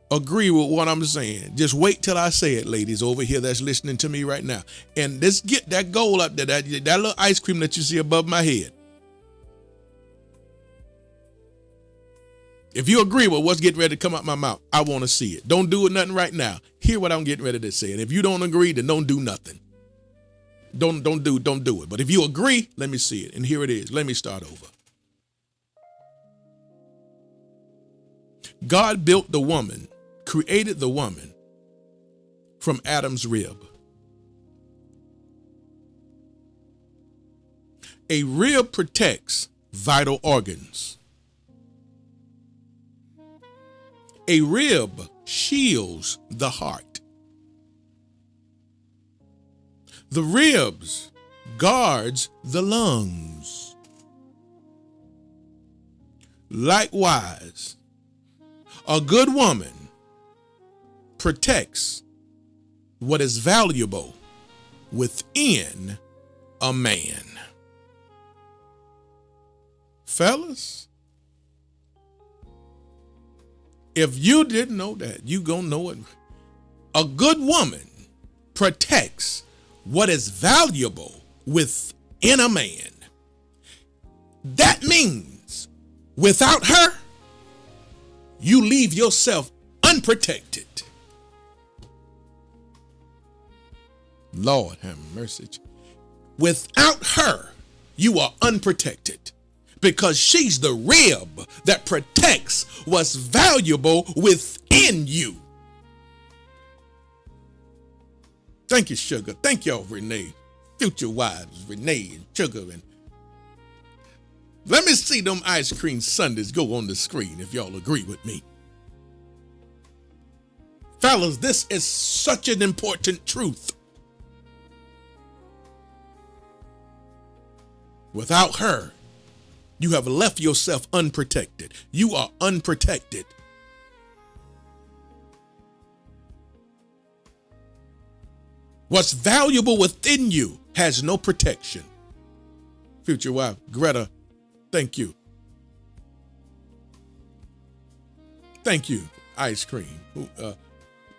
S1: agree with what I'm saying, just wait till I say it, ladies over here that's listening to me right now. And let's get that goal up there, that little ice cream that you see above my head. If you agree with what's getting ready to come out my mouth, I want to see it. Don't do it nothing right now. Hear what I'm getting ready to say. And if you don't agree, then don't do nothing. Don't do it. But if you agree, let me see it. And here it is. Let me start over. God built the woman, created the woman from Adam's rib. A rib protects vital organs. A rib shields the heart. The ribs guards the lungs. Likewise, a good woman protects what is valuable within a man. Fellas, if you didn't know that, you gonna know it. A good woman protects what is valuable within a man. That means without her, you leave yourself unprotected. Lord have mercy. Without her, you are unprotected because she's the rib that protects what's valuable within you. Thank you, Sugar. Thank y'all, Renee. Future wives, Renee and Sugar. And let me see them ice cream sundaes go on the screen if y'all agree with me. Fellas, this is such an important truth. Without her, you have left yourself unprotected. You are unprotected. What's valuable within you has no protection. Future wife, Greta, thank you. Thank you, ice cream.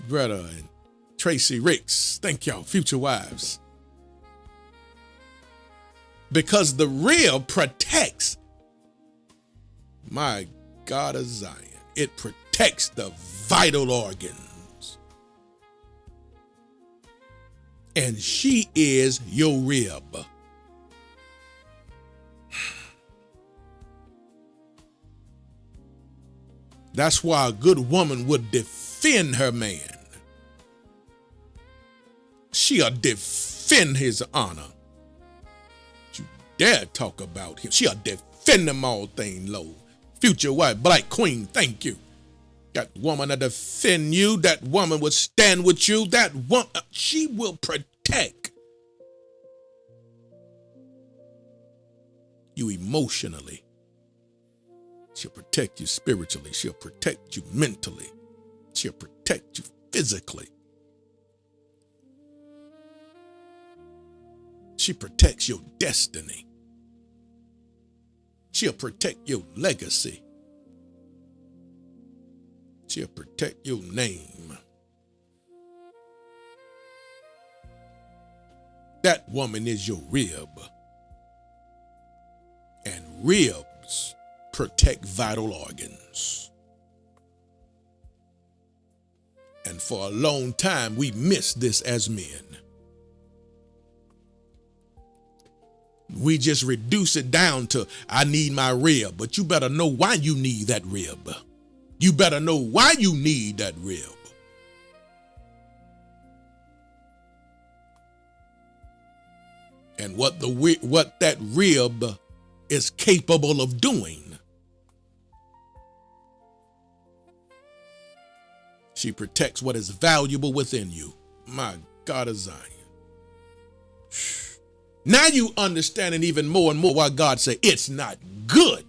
S1: Greta and Tracy Ricks, thank y'all, future wives. Because the rib protects, my God of Zion, it protects the vital organs. And she is your rib. That's why a good woman would defend her man. She'll defend his honor. You dare talk about him. She'll defend him all thing low. Future wife, Black Queen, thank you. That woman to defend you. That woman would stand with you. That woman, she will protect you emotionally. She'll protect you spiritually. She'll protect you mentally. She'll protect you physically. She protects your destiny. She'll protect your legacy. She'll protect your name. That woman is your rib. And ribs protect vital organs. And for a long time, we missed this as men. We just reduce it down to, I need my rib, but you better know why you need that rib. You better know why you need that rib. And what that rib is capable of doing. She protects what is valuable within you. My God of Zion. Now you understanding even more and more why God said it's not good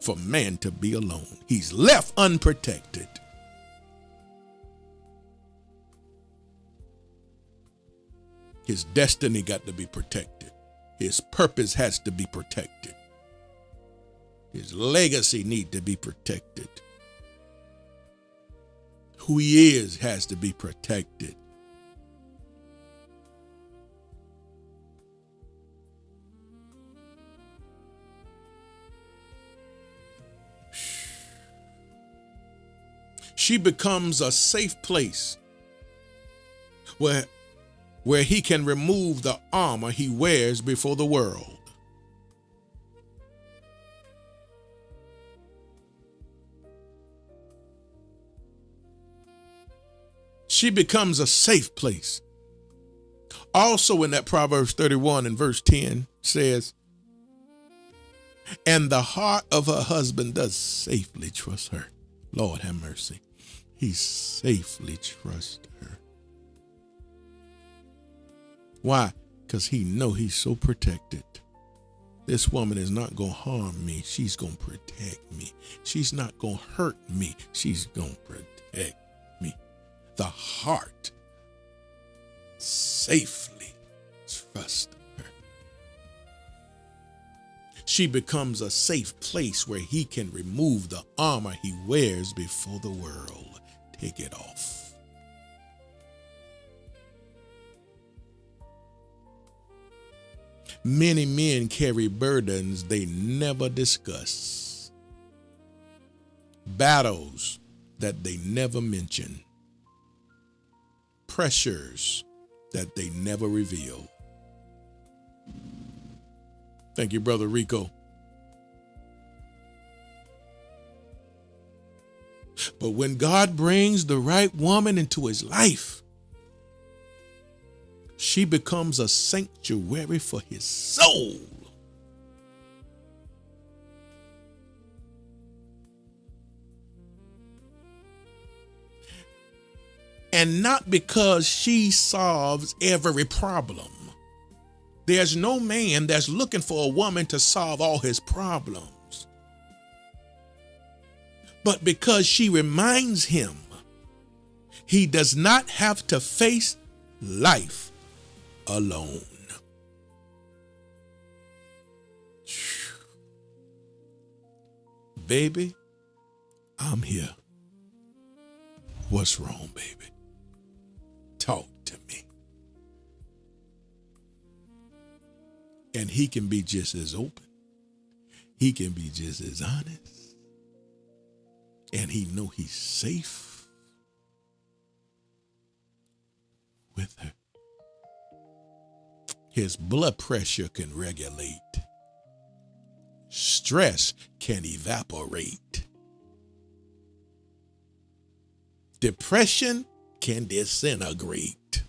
S1: for man to be alone. He's left unprotected. His destiny got to be protected. His purpose has to be protected. His legacy need to be protected. Who he is has to be protected. She becomes a safe place where he can remove the armor he wears before the world. She becomes a safe place. Also in that Proverbs 31 and verse 10 says, and the heart of her husband does safely trust her. Lord have mercy. He safely trusts her. Why? Because he know he's so protected. This woman is not going to harm me. She's going to protect me. She's not going to hurt me. She's going to protect me. The heart safely trusts her. She becomes a safe place where he can remove the armor he wears before the world. Take it off. Many men carry burdens they never discuss, battles that they never mention, pressures that they never reveal. Thank you, Brother Rico. But when God brings the right woman into his life, she becomes a sanctuary for his soul. And not because she solves every problem. There's no man that's looking for a woman to solve all his problems. But because she reminds him he does not have to face life alone. Baby, I'm here. What's wrong, baby? Talk to me. And he can be just as open. He can be just as honest. And he know he's safe with her. His blood pressure can regulate. Stress can evaporate. Depression can disintegrate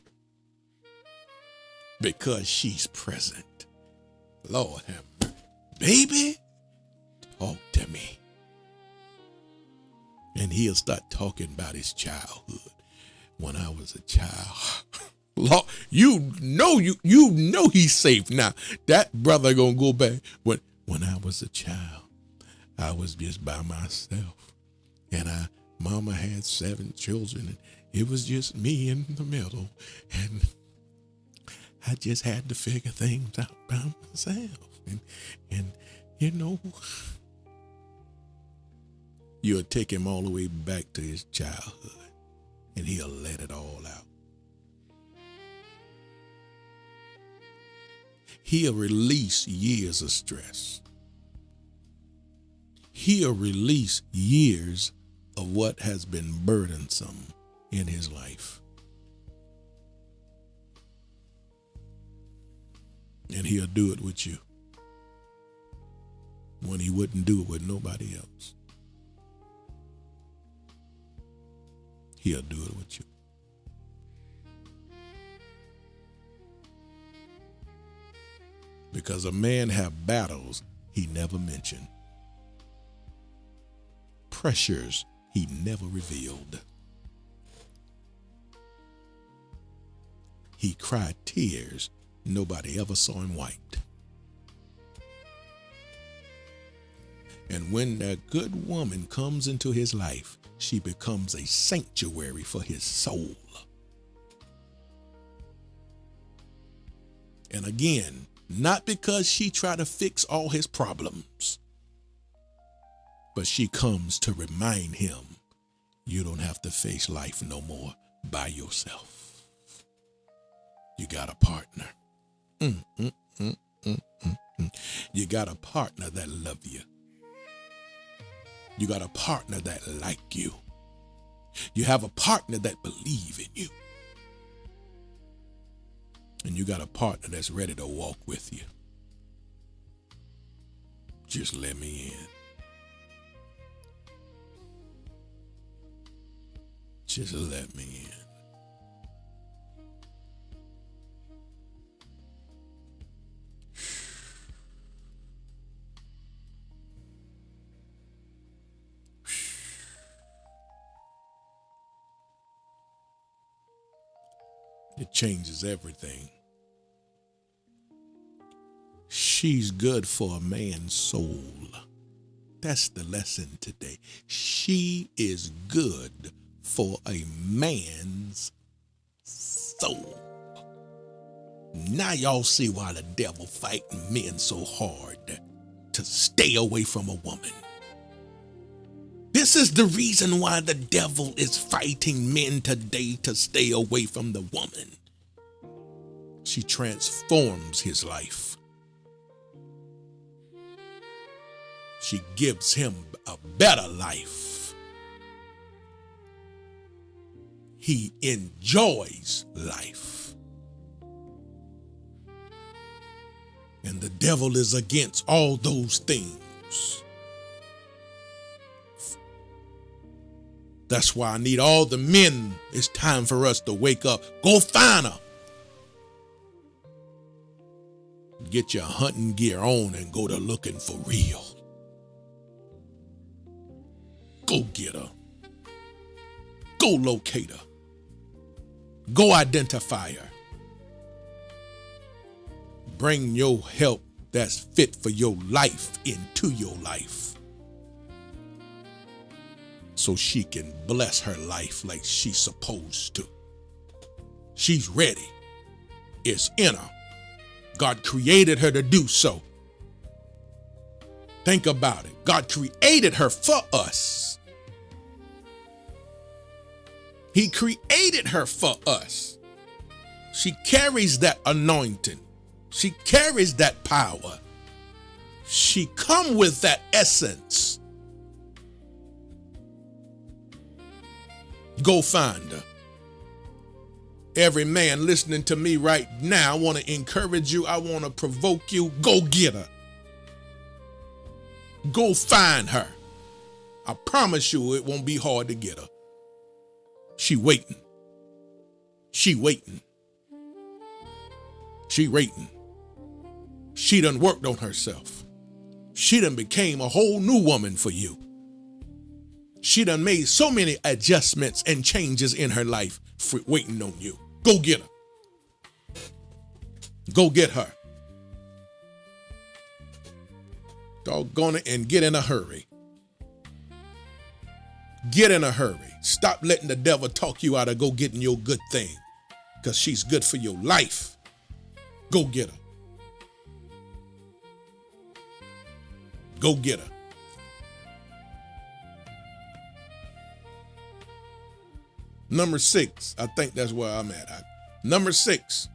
S1: because she's present. Lord have mercy. Baby, talk to me. And he'll start talking about his childhood. When I was a child. Lord, you know he's safe now. That brother gonna go back. When I was a child, I was just by myself. And mama had 7 children, and it was just me in the middle. And I just had to figure things out by myself. And you know, you'll take him all the way back to his childhood, and he'll let it all out. He'll release years of stress. He'll release years of what has been burdensome in his life. And he'll do it with you when he wouldn't do it with nobody else. He'll do it with you. Because a man have battles he never mentioned. Pressures he never revealed. He cried tears nobody ever saw him wiped. And when that good woman comes into his life, she becomes a sanctuary for his soul. And again, not because she tried to fix all his problems, but she comes to remind him you don't have to face life no more by yourself. You got a partner. You got a partner that love you. You got a partner that like you. You have a partner that believe in you. And you got a partner that's ready to walk with you. Just let me in. Just let me in. It changes everything. She's good for a man's soul. That's the lesson today. She is good for a man's soul. Now y'all see why the devil fighting men so hard to stay away from a woman. This is the reason why the devil is fighting men today to stay away from the woman. She transforms his life. She gives him a better life. He enjoys life. And the devil is against all those things. That's why I need all the men. It's time for us to wake up. Go find her. Get your hunting gear on and go to looking for real. Go get her. Go locate her. Go identify her. Bring your help that's fit for your life into your life, so she can bless her life like she's supposed to. She's ready. It's in her. God created her to do so. Think about it. God created her for us. He created her for us. She carries that anointing. She carries that power. She comes with that essence. Go find her. Every man listening to me right now, I want to encourage you. I want to provoke you. Go get her. Go find her. I promise you it won't be hard to get her. She waiting. She waiting. She waiting. She done worked on herself. She done became a whole new woman for you. She done made so many adjustments and changes in her life waiting on you. Go get her. Go get her. Doggone it, and get in a hurry. Get in a hurry. Stop letting the devil talk you out of go getting your good thing, because she's good for your life. Go get her. Go get her. Number 6, I think that's where I'm at. Number 6,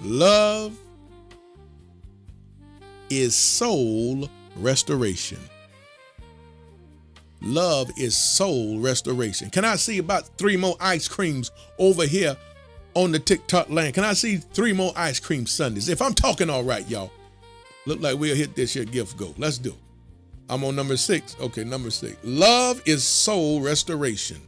S1: love is soul restoration. Love is soul restoration. Can I see about 3 more ice creams over here on the TikTok land? Can I see 3 more ice cream sundaes? If I'm talking all right, y'all, look like we'll hit this here gift goal. Let's do it. I'm on number 6. Okay, number 6. Love is soul restoration.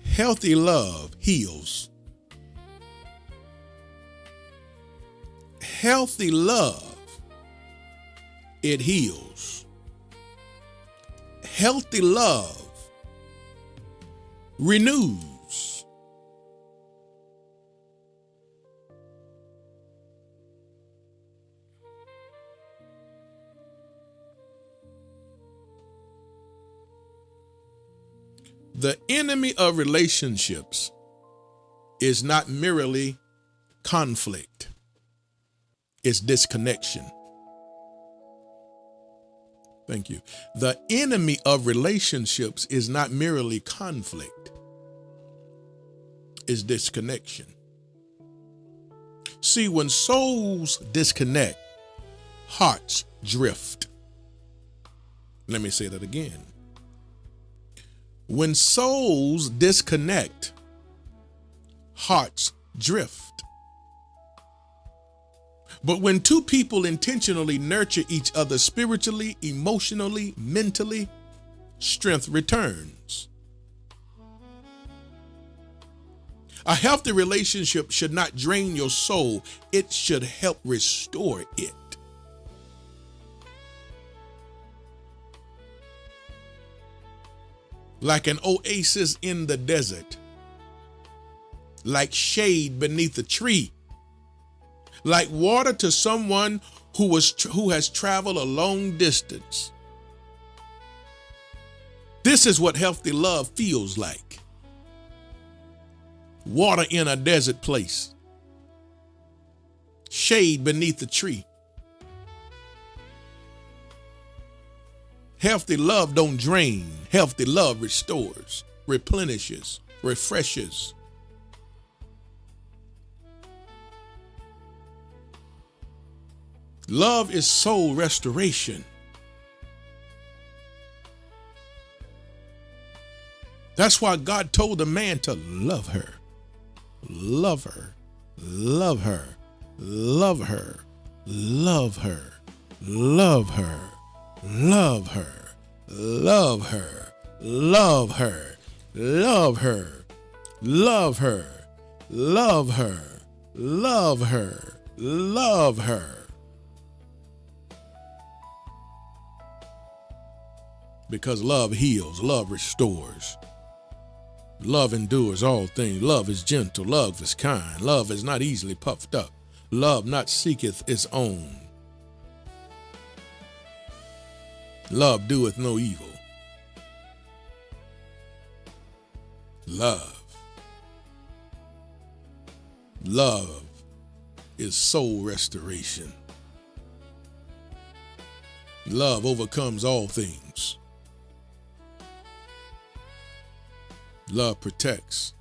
S1: Healthy love heals. Healthy love, it heals. Healthy love renews. The enemy of relationships is not merely conflict, it's disconnection. Thank you. The enemy of relationships is not merely conflict, it's disconnection. See, when souls disconnect, hearts drift. Let me say that again. When souls disconnect, hearts drift. But when 2 people intentionally nurture each other spiritually, emotionally, mentally, strength returns. A healthy relationship should not drain your soul. It should help restore it. Like an oasis in the desert, like shade beneath a tree, like water to someone who has traveled a long distance. This is what healthy love feels like. Water in a desert place, shade beneath a tree. Healthy love don't drain. Healthy love restores, replenishes, refreshes. Love is soul restoration. That's why God told the man to love her. Love her, love her, love her, love her, love her, love her, love her, love her, love her, love her, love her, love her, love her. Because love heals, love restores. Love endures all things. Love is gentle. Love is kind. Love is not easily puffed up. Love not seeketh its own. Love doeth no evil. Love. Love is soul restoration. Love overcomes all things. Love protects.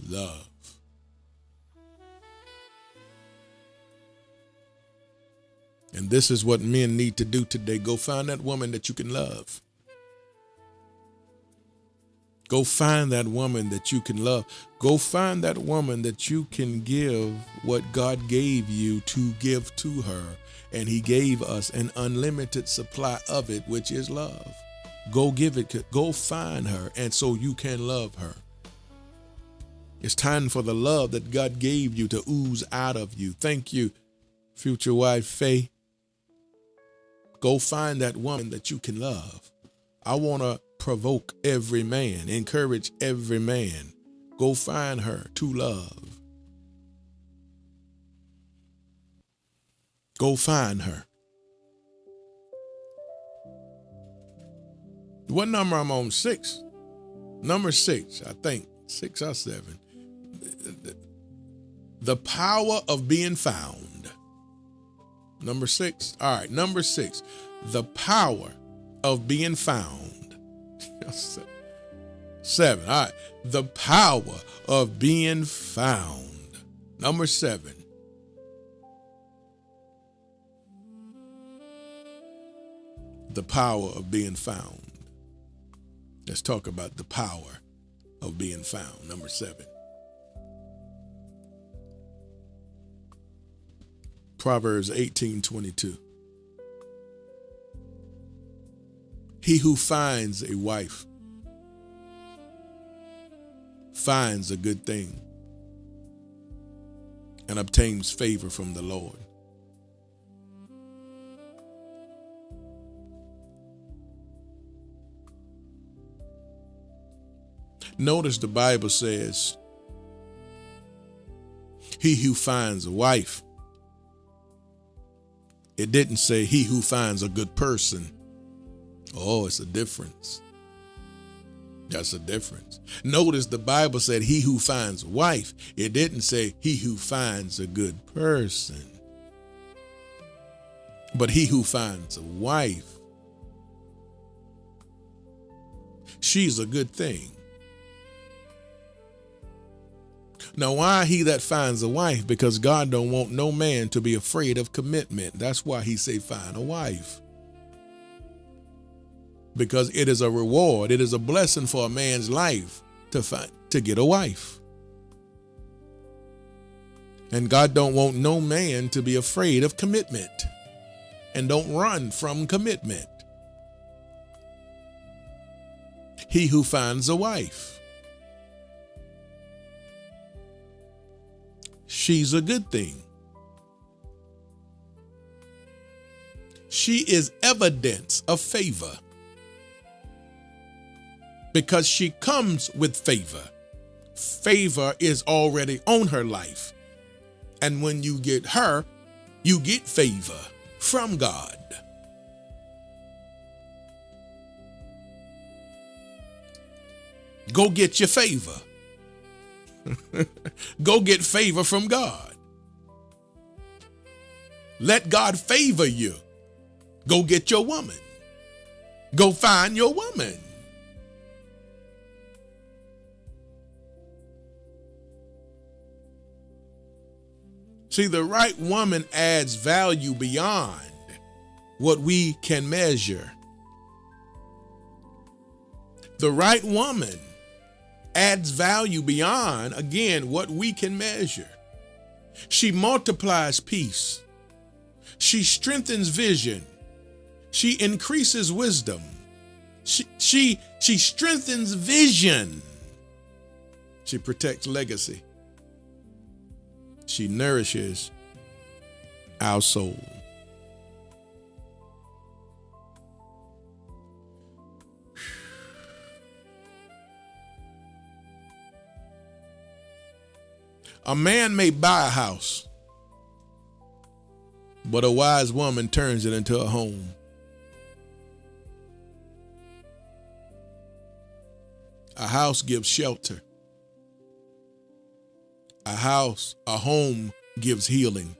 S1: Love. And this is what men need to do today. Go find that woman that you can love. Go find that woman that you can love. Go find that woman that you can give what God gave you to give to her. And he gave us an unlimited supply of it, which is love. Go give it, go find her, and so you can love her. It's time for the love that God gave you to ooze out of you. Thank you, future wife Faye. Go find that woman that you can love. I want to provoke every man, encourage every man. Go find her to love. Go find her. What number I'm on? 6. Number 6, I think. 6 or 7. The power of being found. Number 6. All right, number 6. The power of being found. 7. All right. The power of being found. Number 7. The power of being found. Let's talk about the power of being found. Number 7. Proverbs 18:22. He who finds a wife finds a good thing and obtains favor from the Lord. Notice the Bible says, he who finds a wife. It didn't say he who finds a good person. Oh, it's a difference. That's a difference. Notice the Bible said he who finds a wife. It didn't say he who finds a good person. But he who finds a wife, she's a good thing. Now, why he that finds a wife? Because God don't want no man to be afraid of commitment. That's why he say find a wife. Because it is a reward. It is a blessing for a man's life to get a wife. And God don't want no man to be afraid of commitment and don't run from commitment. he who finds a wife. She's a good thing. She is evidence of favor because she comes with favor. Favor is already on her life. And when you get her, you get favor from God. Go get your favor. Go get favor from God. Let God favor you. Go get your woman. Go find your woman. See, the right woman adds value beyond what we can measure. The right woman adds value beyond, again, what we can measure. She multiplies peace. She strengthens vision. She increases wisdom. She strengthens vision. She protects legacy. She nourishes our soul. A man may buy a house, but a wise woman turns it into a home. A house gives shelter. A home gives healing.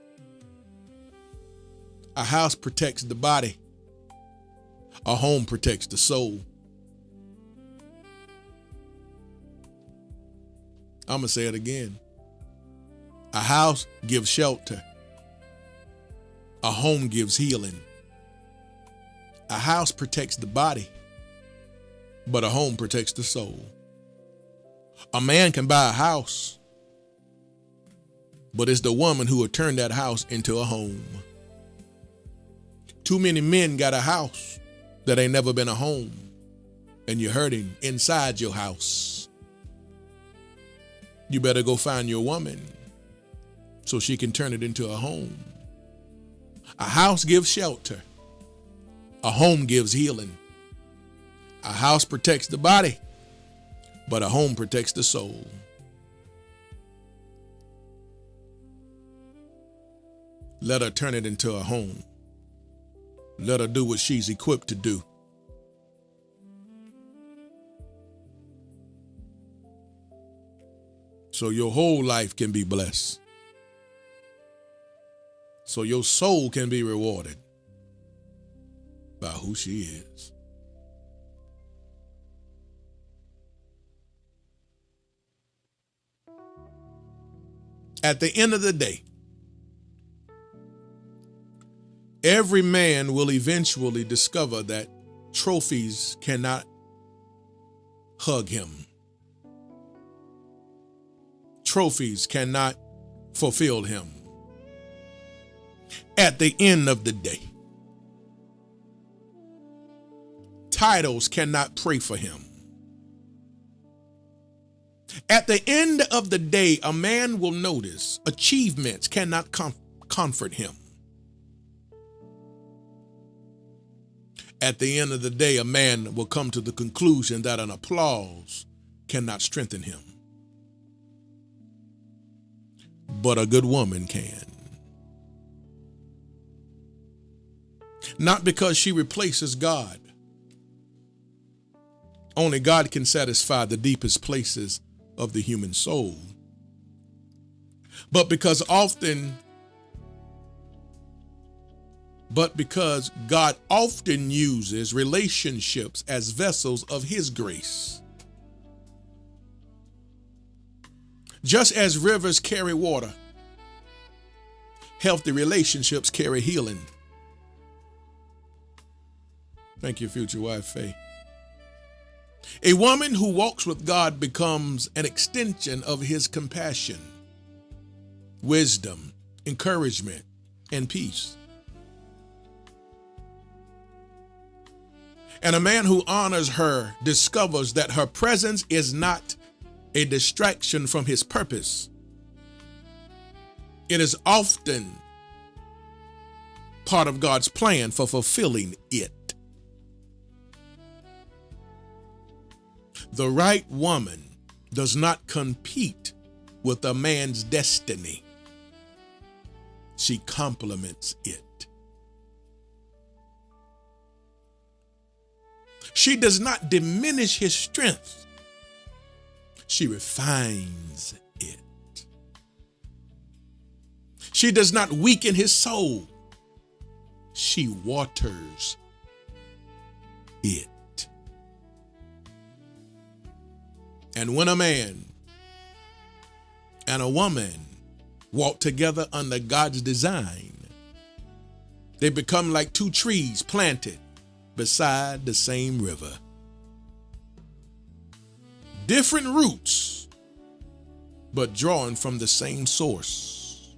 S1: A house protects the body. A home protects the soul. I'm going to say it again. A house gives shelter. A home gives healing. A house protects the body, but a home protects the soul. A man can buy a house, but it's the woman who will turn that house into a home. Too many men got a house that ain't never been a home, and you're hurting inside your house. You better go find your woman so she can turn it into a home. A house gives shelter. A home gives healing. A house protects the body, but a home protects the soul. Let her turn it into a home. Let her do what she's equipped to do. So your whole life can be blessed. So your soul can be rewarded by who she is. At the end of the day, every man will eventually discover that trophies cannot hug him. Trophies cannot fulfill him. At the end of the day, titles cannot pray for him. At the end of the day, a man will notice achievements cannot comfort him. At the end of the day, a man will come to the conclusion that an applause cannot strengthen him, but a good woman can. Not because she replaces God. Only God can satisfy the deepest places of the human soul. But because God often uses relationships as vessels of his grace. Just as rivers carry water, healthy relationships carry healing. Thank you, future wife, Faye. A woman who walks with God becomes an extension of his compassion, wisdom, encouragement, and peace. And a man who honors her discovers that her presence is not a distraction from his purpose. It is often part of God's plan for fulfilling it. The right woman does not compete with a man's destiny. She complements it. She does not diminish his strength. She refines it. She does not weaken his soul. She waters it. And when a man and a woman walk together under God's design, they become like two trees planted beside the same river. Different roots, but drawing from the same source.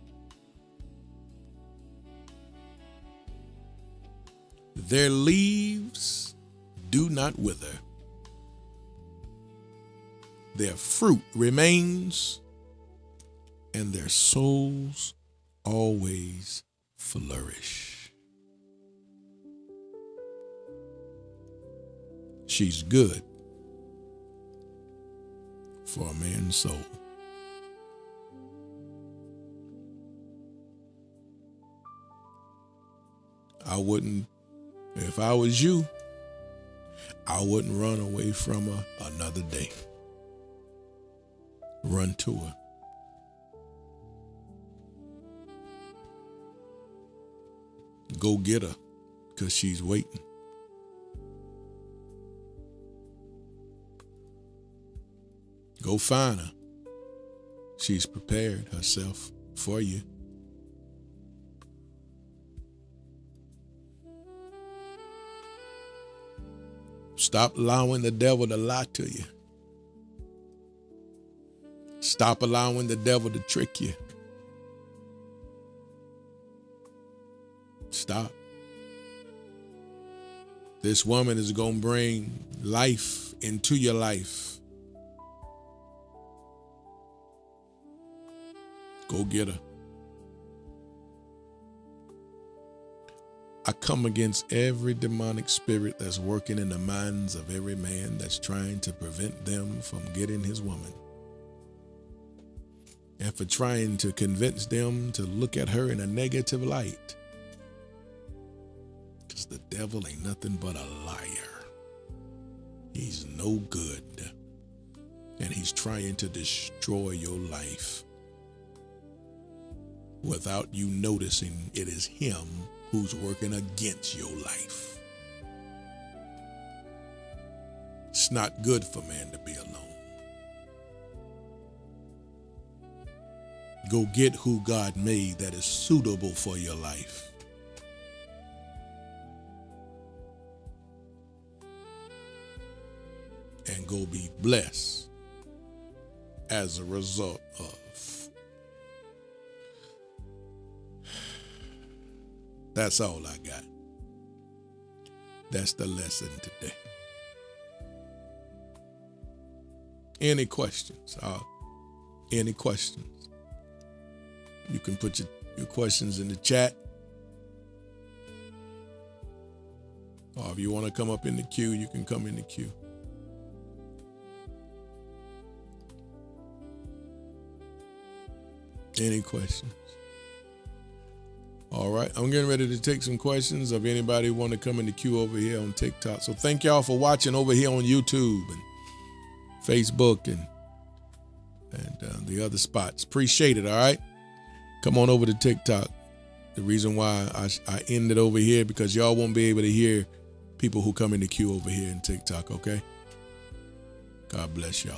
S1: Their leaves do not wither. Their fruit remains, and their souls always flourish. She's good for a man's soul. I wouldn't, if I was you, I wouldn't run away from her another day. Run to her. Go get her, because she's waiting. Go find her. She's prepared herself for you. Stop allowing the devil to lie to you. Stop allowing the devil to trick you. Stop. This woman is going to bring life into your life. Go get her. I come against every demonic spirit that's working in the minds of every man that's trying to prevent them from getting his woman, and for trying to convince them to look at her in a negative light. Because the devil ain't nothing but a liar. He's no good. And he's trying to destroy your life without you noticing it is him who's working against your life. It's not good for man to be alone. Go get who God made that is suitable for your life. And go be blessed as a result of. That's all I got. That's the lesson today. Any questions? Any questions? You can put your questions in the chat. Or if you want to come up in the queue, you can come in the queue. Any questions? All right, I'm getting ready to take some questions of anybody who want to come in the queue over here on TikTok. So thank y'all for watching over here on YouTube and Facebook and the other spots. Appreciate it, all right? Come on over to TikTok. The reason why I ended over here because y'all won't be able to hear people who come in the queue over here in TikTok, okay? God bless y'all.